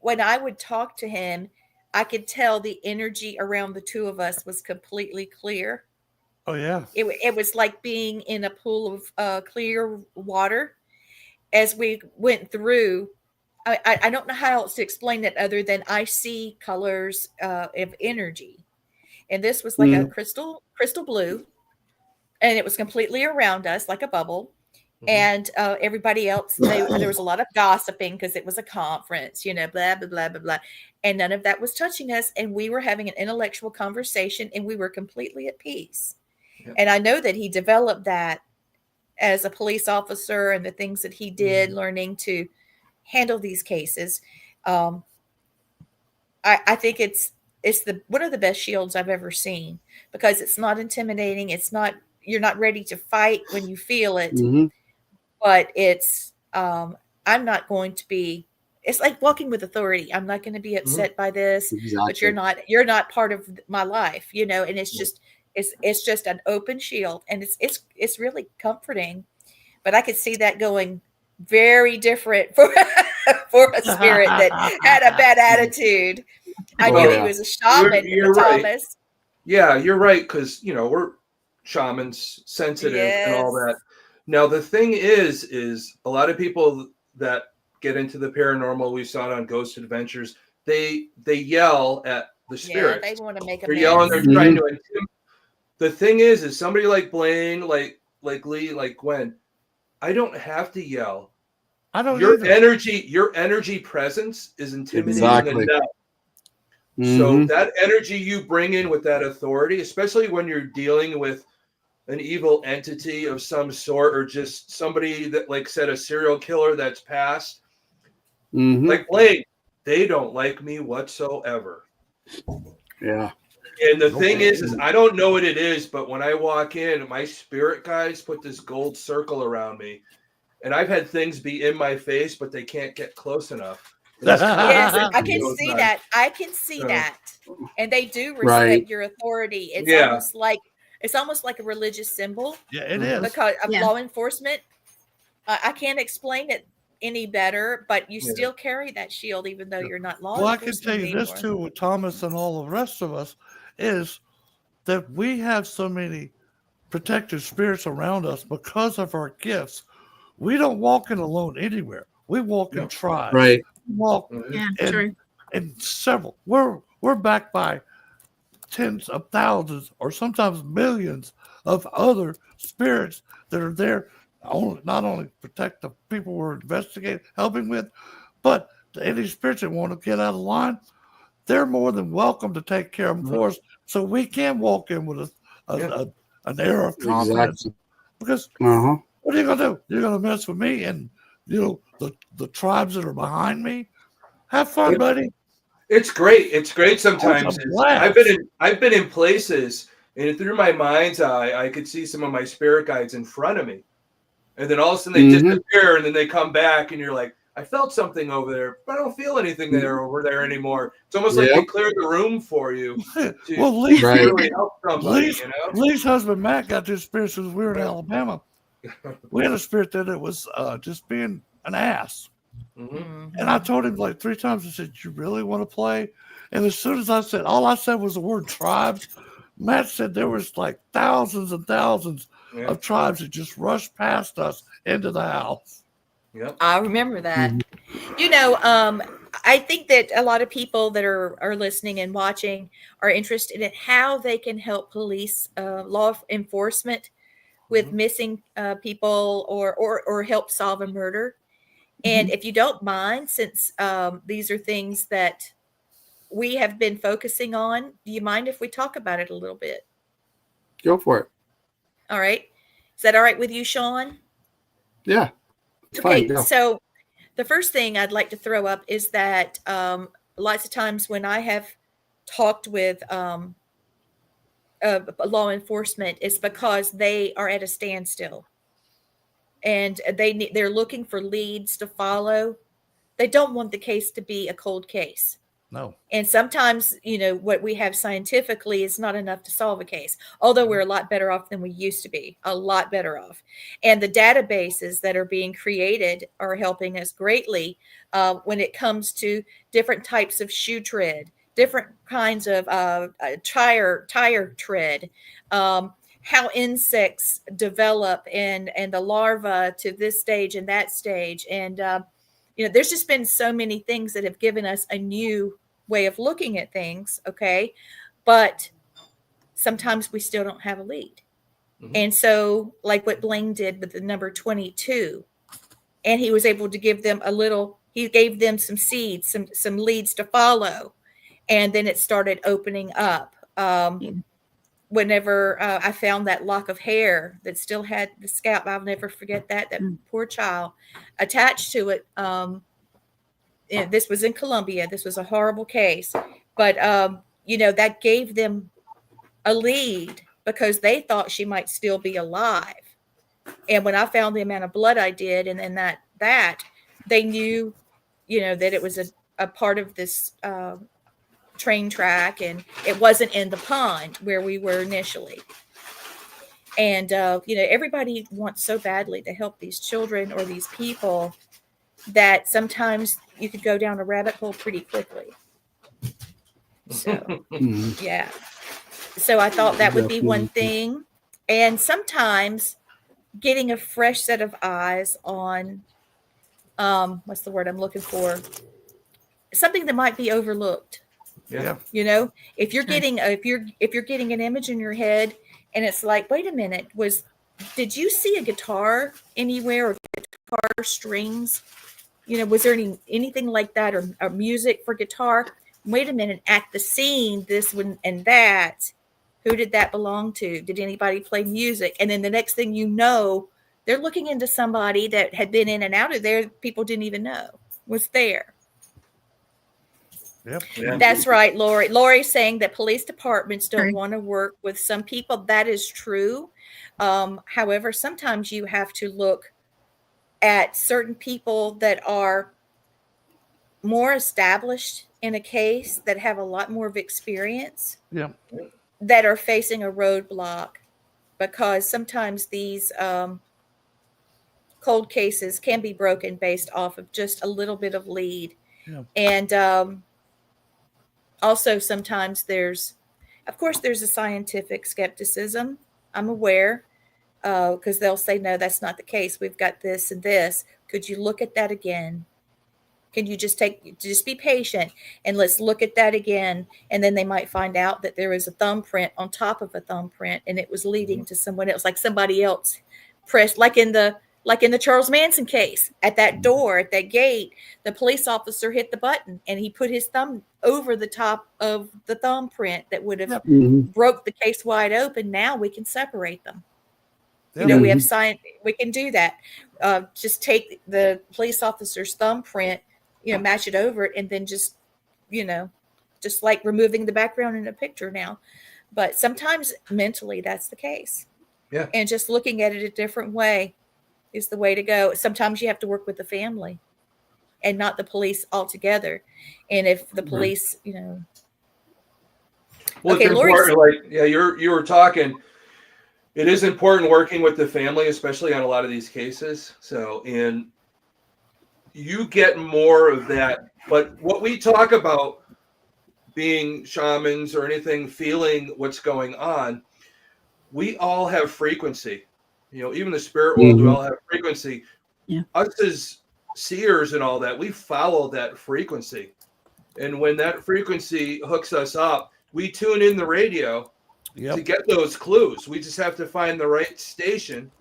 when I would talk to him, I could tell the energy around the two of us was completely clear. Oh, yeah. It was like being in a pool of clear water as we went through. I don't know how else to explain it other than I see colors of energy. And this was like a crystal blue. and it was completely around us like a bubble. And everybody else, there was a lot of gossiping because it was a conference, blah, blah, blah, blah, blah. And none of that was touching us. And we were having an intellectual conversation and we were completely at peace. Yep. And I know that he developed that as a police officer and the things that he did, learning to handle these cases. I think it's one of the best shields I've ever seen, because it's not intimidating. You're not ready to fight when you feel it. But it's, I'm not going to be, it's like walking with authority. I'm not going to be upset by this, but you're not part of my life, and it's just, it's just an open shield, and it's really comforting. But I could see that going very different for a spirit that had a bad attitude. I knew he was a shaman, you're right. Thomas. Yeah, you're right, because we're shamans, sensitive, and all that. Now, the thing is a lot of people that get into the paranormal, we saw it on Ghost Adventures, they yell at the spirits. Yeah, they want to make They're yelling, they're trying to intimidate. The thing is somebody like Blain, like Lee, like Gwen, I don't have to yell. I don't your either. Your energy presence is intimidating enough. So that energy you bring in with that authority, especially when you're dealing with an evil entity of some sort, or just somebody that, like said, a serial killer that's passed, like Blaine, they don't like me whatsoever. Yeah. And the thing is I don't know what it is, but when I walk in, my spirit guides put this gold circle around me, and I've had things be in my face, but they can't get close enough. Yes, I can see that. I can see that. And they do respect your authority. It's almost like a religious symbol. Yeah, it is. Because of law enforcement. I can't explain it any better, but you still carry that shield even though you're not law enforcement. Well, I can tell you this too with Thomas and all the rest of us, is that we have so many protective spirits around us because of our gifts. We don't walk in alone anywhere. We walk in tribes. Right. We walk in several. We're backed by tens of thousands or sometimes millions of other spirits that are there not only protect the people we're investigating, helping with, but any spirits that want to get out of line, they're more than welcome to take care of them for us, so we can walk in with an air of confidence. Because what are you going to do? You're going to mess with me and the tribes that are behind me? Have fun, buddy. It's great. It's great sometimes. I've been in places, and through my mind's eye, I could see some of my spirit guides in front of me. And then all of a sudden they disappear, and then they come back, and you're like, I felt something over there, but I don't feel anything over there anymore. It's almost like they cleared the room for you. Well, Lee's, really help somebody, Lee's husband, Matt, got this spirit since we were in Alabama. We had a spirit that it was just being an ass. And I told him like 3 times, I said, you really want to play? And as soon as all I said was the word tribes, Matt said there was like thousands and thousands of tribes that just rushed past us into the house. Yep. I remember that. I think that a lot of people that are listening and watching are interested in how they can help police, law enforcement with missing people or help solve a murder. And if you don't mind, since these are things that we have been focusing on, do you mind if we talk about it a little bit? Go for it. All right. Is that all right with you, Sean? Yeah. Okay. So the first thing I'd like to throw up is that lots of times when I have talked with law enforcement, it's because they are at a standstill. And they're looking for leads to follow. They don't want the case to be a cold case. No. And sometimes, what we have scientifically is not enough to solve a case, although we're a lot better off than we used to be, a lot better off. And the databases that are being created are helping us greatly when it comes to different types of shoe tread, different kinds of tire tread, how insects develop and the larva to this stage and that stage. And, there's just been so many things that have given us a new way of looking at things. Okay. But sometimes we still don't have a lead. Mhm. And so, like what Blaine did with the number 22, and he was able to give them he gave them some seeds, some leads to follow. And then it started opening up. Whenever I found that lock of hair that still had the scalp, I'll never forget that poor child attached to it. This was in Colombia. This was a horrible case, but that gave them a lead because they thought she might still be alive. And when I found the amount of blood I did, and then that they knew, that it was a part of this train track, and it wasn't in the pond where we were initially. And everybody wants so badly to help these children or these people that sometimes you could go down a rabbit hole pretty quickly. So yeah, so I thought that would be one thing. And sometimes getting a fresh set of eyes on what's the word I'm looking for, something that might be overlooked. Yeah. If you're getting if you're getting an image in your head and it's like, wait a minute, did you see a guitar anywhere, or guitar strings? Was there anything like that, or music for guitar? Wait a minute, at the scene, this one and that, who did that belong to? Did anybody play music? And then the next thing you know, they're looking into somebody that had been in and out of there, people didn't even know was there. Yep. Yeah. That's right, Lori. Lori's saying that police departments don't want to work with some people. That is true. However, sometimes you have to look at certain people that are more established in a case, that have a lot more of experience, that are facing a roadblock, because sometimes these cold cases can be broken based off of just a little bit of lead. And also sometimes there's a scientific skepticism. I'm aware, because they'll say, no, that's not the case. We've got this and this. Could you look at that again? Can you just be patient and let's look at that again? And then they might find out that there was a thumbprint on top of a thumbprint, and it was leading to someone else, like somebody else pressed, like in the Charles Manson case, at that door, at that gate, the police officer hit the button and he put his thumb over the top of the thumbprint that would have broke the case wide open. Now we can separate them. We have science. We can do that. Just take the police officer's thumbprint, match it over it, and then just like removing the background in a picture now. But sometimes mentally that's the case. Yeah. And just looking at it a different way is the way to go. Sometimes you have to work with the family and not the police altogether. And if the police, well, okay, it's important. You were talking. It is important working with the family, especially on a lot of these cases. So, and you get more of that. But what we talk about, being shamans or anything, feeling what's going on, we all have frequency. Even the spirit world, we all have frequency. Yeah. Us as seers and all that, we follow that frequency. And when that frequency hooks us up, we tune in the radio to get those clues. We just have to find the right station,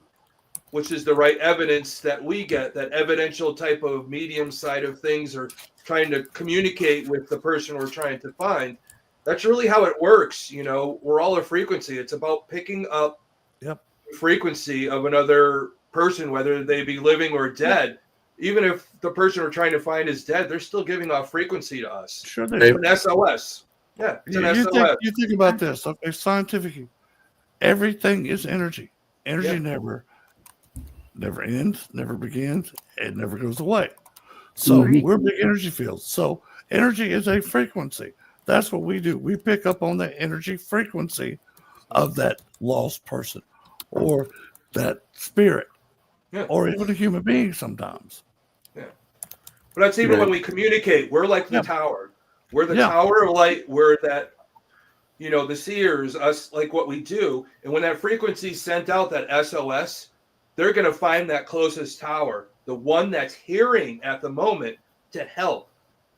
which is the right evidence that we get, that evidential type of medium side of things, or trying to communicate with the person we're trying to find. That's really how it works. We're all a frequency. It's about picking up the frequency of another person, whether they be living or dead. Even if the person we're trying to find is dead, they're still giving off frequency to us. Sure, it's an SOS. Yeah, it's an SOS. You think about this, okay? Scientifically, everything is energy. Energy never ends, never begins, it never goes away. So we're big energy fields. So energy is a frequency. That's what we do. We pick up on the energy frequency of that lost person, or that spirit, or even a human being sometimes. Yeah. But that's even when we communicate. We're like the tower. We're the tower of light. We're that, the seers, us, like what we do. And when that frequency sent out, that SOS, they're going to find that closest tower, the one that's hearing at the moment, to help.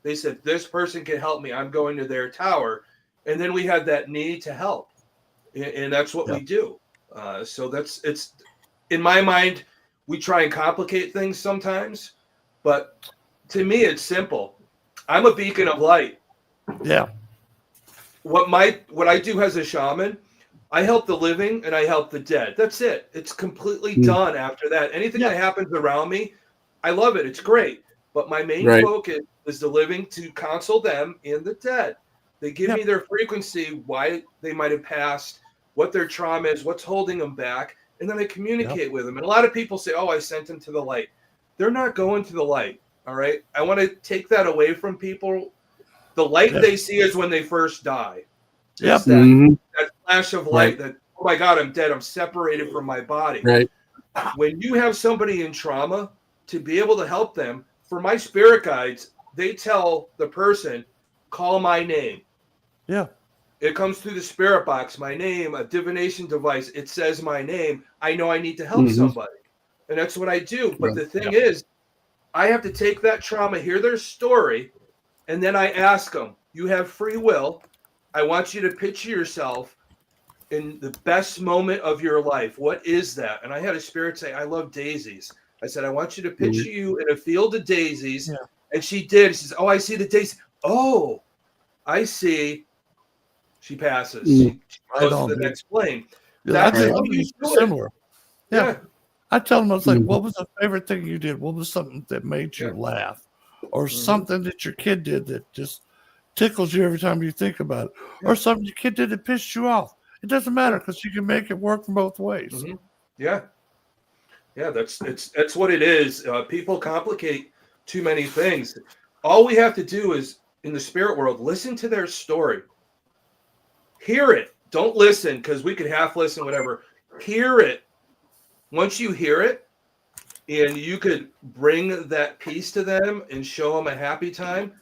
They said, this person can help me. I'm going to their tower. And then we have that need to help. And that's what we do. So it's in my mind, we try and complicate things sometimes, but to me, it's simple. I'm a beacon of light. Yeah. What I do as a shaman, I help the living and I help the dead. That's it. It's completely done after that. Anything that happens around me, I love it. It's great. But my main focus is the living, to console them and the dead. They give me their frequency, why they might have passed, what their trauma is, what's holding them back, and then I communicate with them. And a lot of people say, oh, I sent them to the light. They're not going to the light, all right? I want to take that away from people. The light they see is when they first die. It's that flash of light that, oh my God, I'm dead. I'm separated from my body. Right. When you have somebody in trauma, to be able to help them, for my spirit guides, they tell the person, call my name. Yeah. It comes through the spirit box, my name, a divination device. It says my name. I know I need to help somebody. And that's what I do. But the thing is, I have to take that trauma, hear their story, and then I ask them, you have free will. I want you to picture yourself in the best moment of your life. What is that? And I had a spirit say, I love daisies. I said, I want you to picture you in a field of daisies. Yeah. And she did. She says, oh, I see the daisies. Oh, I see. She passes. She goes to the next plane. Yeah, That's how you do similar. it. Yeah. I tell them, I was like, what was the favorite thing you did? What was something that made you laugh? Or something that your kid did that just tickles you every time you think about it? Or something your kid did that pissed you off? It doesn't matter, because you can make it work from both ways. Yeah. Yeah, that's what it is. People complicate too many things. All we have to do is, in the spirit world, listen to their story. Hear it. Don't listen, because we could half listen, whatever. Hear it. Once you hear it, and you could bring that peace to them and show them a happy time,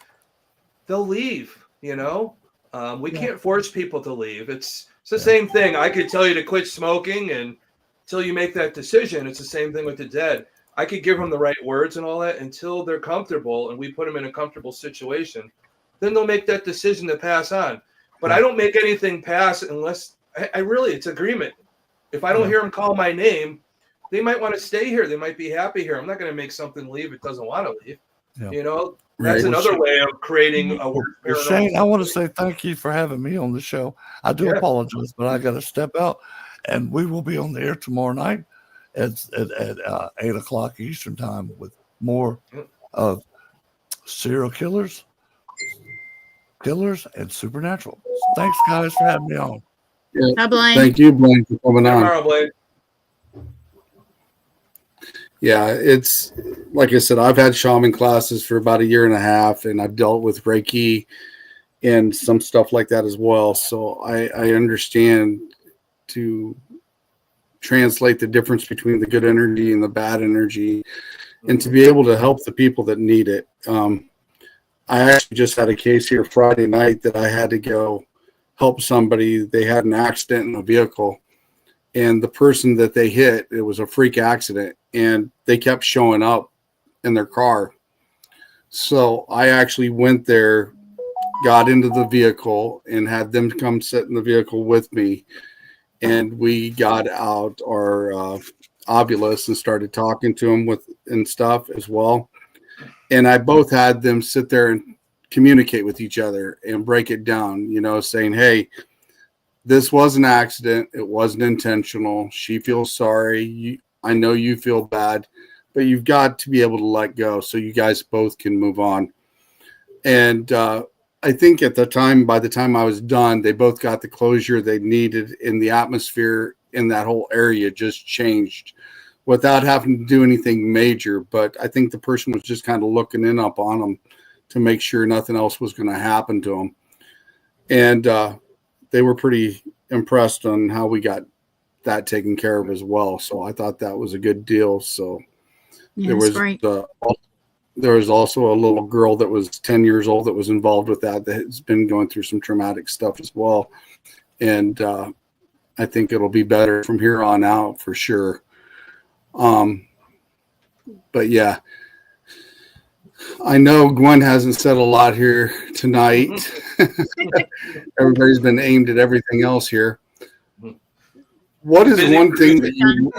they'll leave. We can't force people to leave. It's the same thing. I could tell you to quit smoking, and until you make that decision, it's the same thing with the dead. I could give them the right words and all that until they're comfortable, and we put them in a comfortable situation. Then they'll make that decision to pass on. But I don't make anything pass unless I really, it's agreement. If I don't hear them call my name, they might want to stay here. They might be happy here. I'm not going to make something leave. It doesn't want to leave. That's another way of creating a word. Shane, I want to say thank you for having me on the show. I do apologize, but I got to step out, and we will be on the air tomorrow night at 8 o'clock Eastern time with more of serial killers, and supernatural. Thanks, guys, for having me on. Bye, Blain. Thank you, Blain, for coming on. Tomorrow, Blain. Yeah, it's like I said, I've had shaman classes for about 1.5 years, and I've dealt with Reiki and some stuff like that as well. So I understand to translate the difference between the good energy and the bad energy, and to be able to help the people that need it. I actually just had a case here Friday night that I had to go help somebody. They had an accident in a vehicle, and the person that they hit, it was a freak accident, and they kept showing up in their car. So I actually went there, got into the vehicle, and had them come sit in the vehicle with me. And we got out our Ovilus and started talking to them and stuff as well. And I both had them sit there and communicate with each other and break it down, saying, hey, this was an accident. It wasn't intentional. She feels sorry. I know you feel bad, but you've got to be able to let go so you guys both can move on. And I think by the time I was done, they both got the closure they needed, and the atmosphere in that whole area just changed without having to do anything major. But I think the person was just kind of looking in up on them to make sure nothing else was going to happen to them. And they were pretty impressed on how we got that taken care of as well. So I thought that was a good deal. So there was also a little girl that was 10 years old that was involved with that has been going through some traumatic stuff as well. And I think it'll be better from here on out for sure. But yeah, I know Gwen hasn't said a lot here tonight. Everybody's been aimed at everything else here. what is one thing that you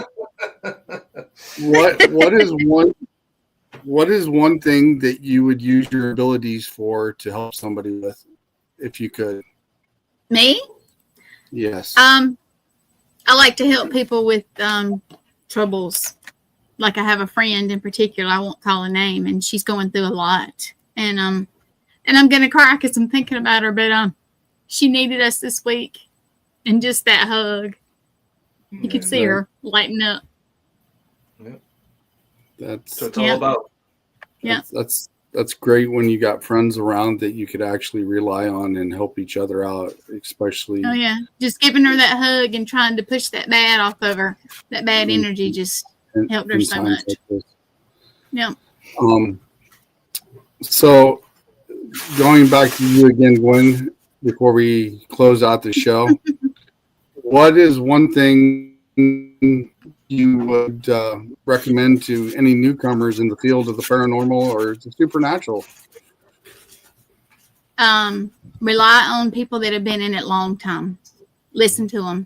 what is one thing that you would use your abilities for to help somebody with, if you could? Me? Yes. I like to help people with troubles. Like I have a friend in particular, I won't call her name, and she's going through a lot. And I'm gonna cry because I'm thinking about her, but she needed us this week, and just that hug, you could see her lighten up. That's what it's all about. Yeah, that's great when you got friends around that you could actually rely on and help each other out, especially. Oh yeah, just giving her that hug and trying to push that bad off of her. That bad energy just helped her so much. Like yeah. So going back to you again, Gwen, before we close out the show, what is one thing you would recommend to any newcomers in the field of the paranormal or the supernatural? Rely on people that have been in it a long time. Listen to them.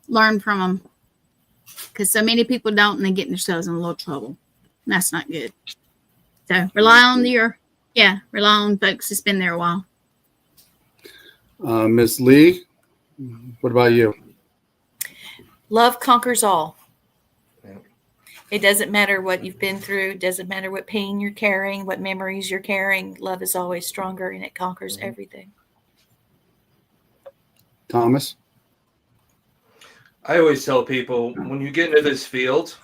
Learn from them. Because so many people don't, and they get themselves in a little trouble. And that's not good. So rely on folks that's been there a while. Miss Lee, what about you? Love conquers all. It doesn't matter what you've been through. It doesn't matter what pain you're carrying, what memories you're carrying. Love is always stronger, and it conquers everything. Thomas? I always tell people, when you get into this field,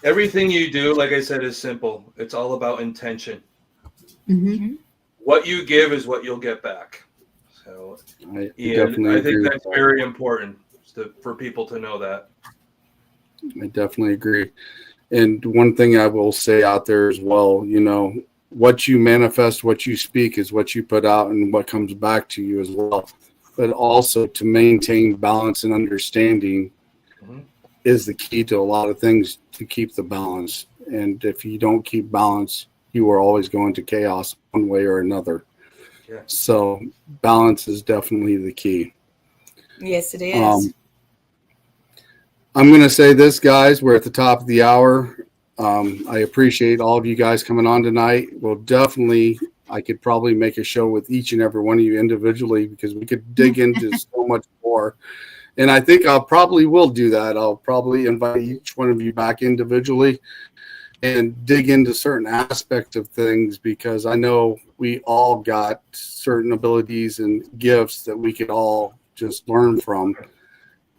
everything you do, like I said, is simple. It's all about intention. Mm-hmm. What you give is what you'll get back. So, I think that's very important for people to know that. I definitely agree. And one thing I will say out there as well, what you manifest, what you speak is what you put out and what comes back to you as well. But also to maintain balance and understanding is the key to a lot of things, to keep the balance. And if you don't keep balance, you are always going to chaos one way or another. Yeah. So balance is definitely the key. Yes, it is. I'm going to say this, guys. We're at the top of the hour. I appreciate all of you guys coming on tonight. I could probably make a show with each and every one of you individually, because we could dig into so much more. And I think I probably will do that. I'll probably invite each one of you back individually and dig into certain aspects of things, because I know we all got certain abilities and gifts that we could all just learn from.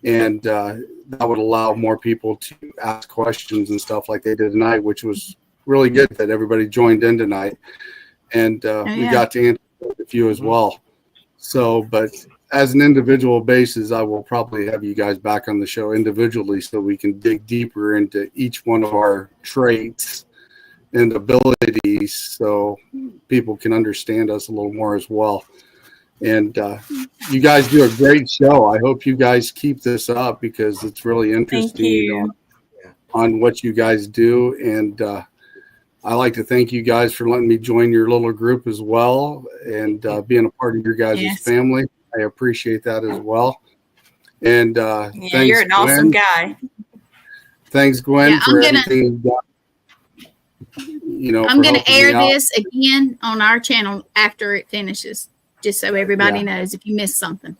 And that would allow more people to ask questions and stuff like they did tonight, which was really good that everybody joined in tonight. And we got to answer a few as well. So, but as an individual basis, I will probably have you guys back on the show individually so we can dig deeper into each one of our traits and abilities so people can understand us a little more as well. And you guys do a great show. I hope you guys keep this up, because it's really interesting on what you guys do. And I like to thank you guys for letting me join your little group as well, and being a part of your guys' family. I appreciate that as well. And thanks, you're an awesome guy. Thanks, Gwen, for everything you've done. I'm going to air this again on our channel after it finishes, just so everybody knows if you missed something.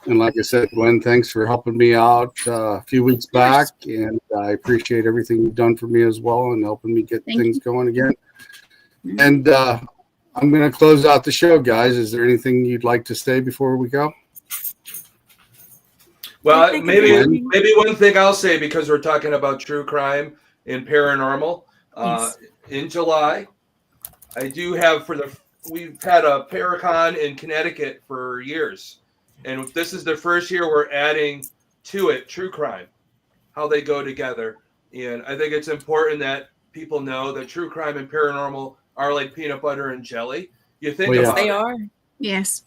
And like I said, Gwen, thanks for helping me out a few weeks back. And I appreciate everything you've done for me as well, and helping me get things going again. And I'm going to close out the show, guys. Is there anything you'd like to say before we go? Well, maybe one thing I'll say, because we're talking about true crime and paranormal. In July, I do have we've had a Paracon in Connecticut for years. And this is the first year we're adding to it true crime, how they go together. And I think it's important that people know that true crime and paranormal are like peanut butter and jelly. You think about they it. are. Yes.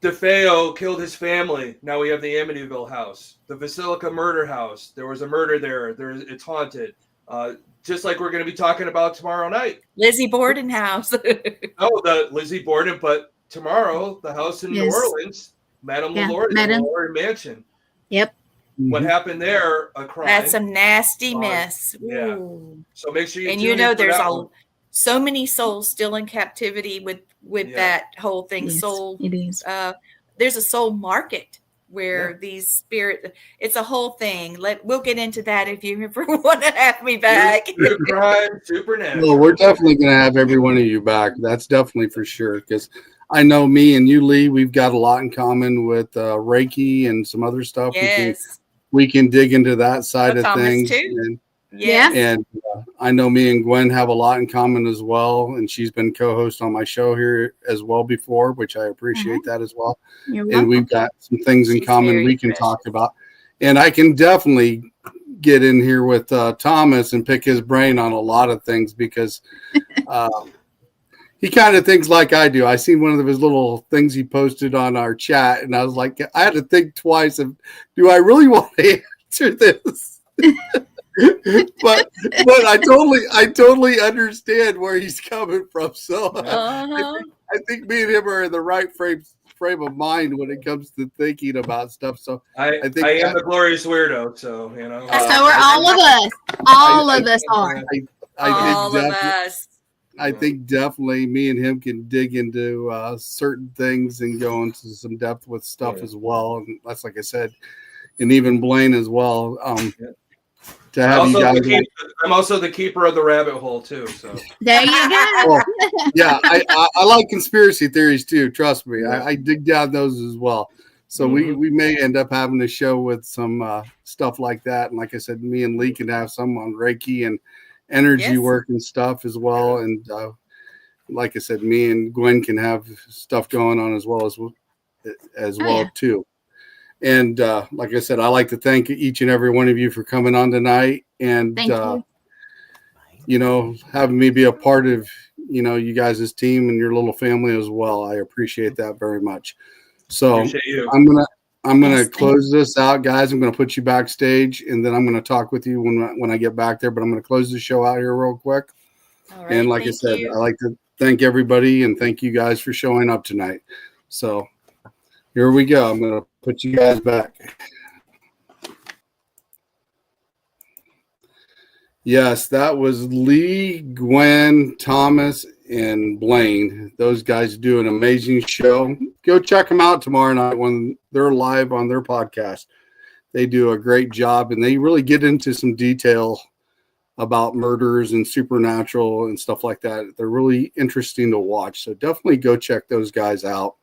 DeFeo killed his family. Now we have the Amityville house. The Basilica murder house. There was a murder there. It's haunted. Just like we're going to be talking about tomorrow night. Lizzie Borden house. The Lizzie Borden, but tomorrow, the house in New Orleans. Madame LaLaurie Mansion. Yep. what happened there, a crime. That's a nasty mess. Yeah. Ooh. So make sure you And tune in for there's that one. so many souls still in captivity with that whole thing. Yes, Soul, it is. there's a soul market where these spirit. It's a whole thing. We'll get into that if you ever want to have me back. True crime, supernatural. Well, we're definitely going to have every one of you back. That's definitely for sure. Because I know me and you, Lee, we've got a lot in common with Reiki and some other stuff. Yes. We can dig into that side of Thomas things. too. Yeah. And I know me and Gwen have a lot in common as well. And she's been co-host on my show here as well before, which I appreciate that as well. You're And welcome. we've got some things in She's common very we can interesting. talk about. And I can definitely get in here with Thomas and pick his brain on a lot of things because he kind of thinks like I do. I seen one of his little things he posted on our chat, and I was like, I had to think twice of, do I really want to answer this? but I totally understand where he's coming from. So I think me and him are in the right frame of mind when it comes to thinking about stuff. So I think I am the glorious weirdo, so you know. So we're all of us. All of us are. I think definitely me and him can dig into certain things and go into some depth with stuff as well. And that's like I said, and even Blain as well. To have you guys, I'm also the keeper of the rabbit hole too. So there you go. Well, yeah, I like conspiracy theories too. Trust me, I dig down those as well. So we may end up having a show with some stuff like that. And like I said, me and Lee can have some on Reiki and energy work and stuff as well. And like I said, me and Gwen can have stuff going on as well too. And like I said, I like to thank each and every one of you for coming on tonight and having me be a part of you guys' team and your little family as well. I appreciate that very much. So I'm gonna close this out, guys. I'm gonna put you backstage, and then I'm gonna talk with you when I get back there. But I'm gonna close the show out here real quick. All right, and like I said, I like to thank everybody and thank you guys for showing up tonight. So here we go. I'm gonna put you guys back. Yes, that was Lee, Gwen, Thomas, and Blain. Those guys do an amazing show. Go check them out tomorrow night when they're live on their podcast. They do a great job, and they really get into some detail about murders and supernatural and stuff like that. They're really interesting to watch. So definitely go check those guys out.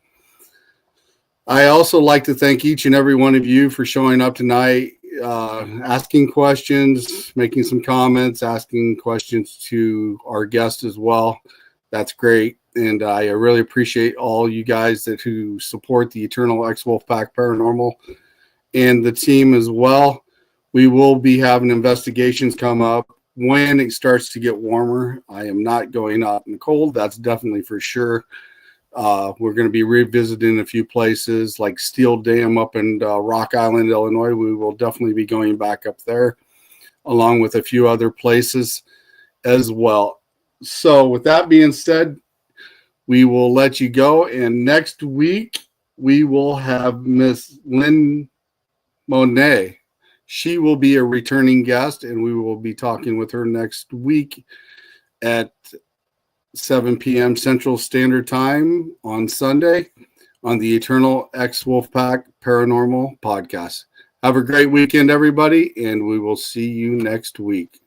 I also like to thank each and every one of you for showing up tonight, asking questions, making some comments, asking questions to our guest as well. That's great. And I really appreciate all you guys who support the Eternal Ex-Wolf-Pack Paranormal and the team as well. We will be having investigations come up when it starts to get warmer. I am not going out in the cold. That's definitely for sure. We're going to be revisiting a few places like Steel Dam up in Rock Island, Illinois. We will definitely be going back up there, along with a few other places as well. So with that being said, we will let you go. And next week, we will have Miss Lynn Monet. She will be a returning guest, and we will be talking with her next week at 7 p.m. Central Standard Time on Sunday on the Eternal Ex-Wolf-Pack Paranormal Podcast. Have a great weekend, everybody, and we will see you next week.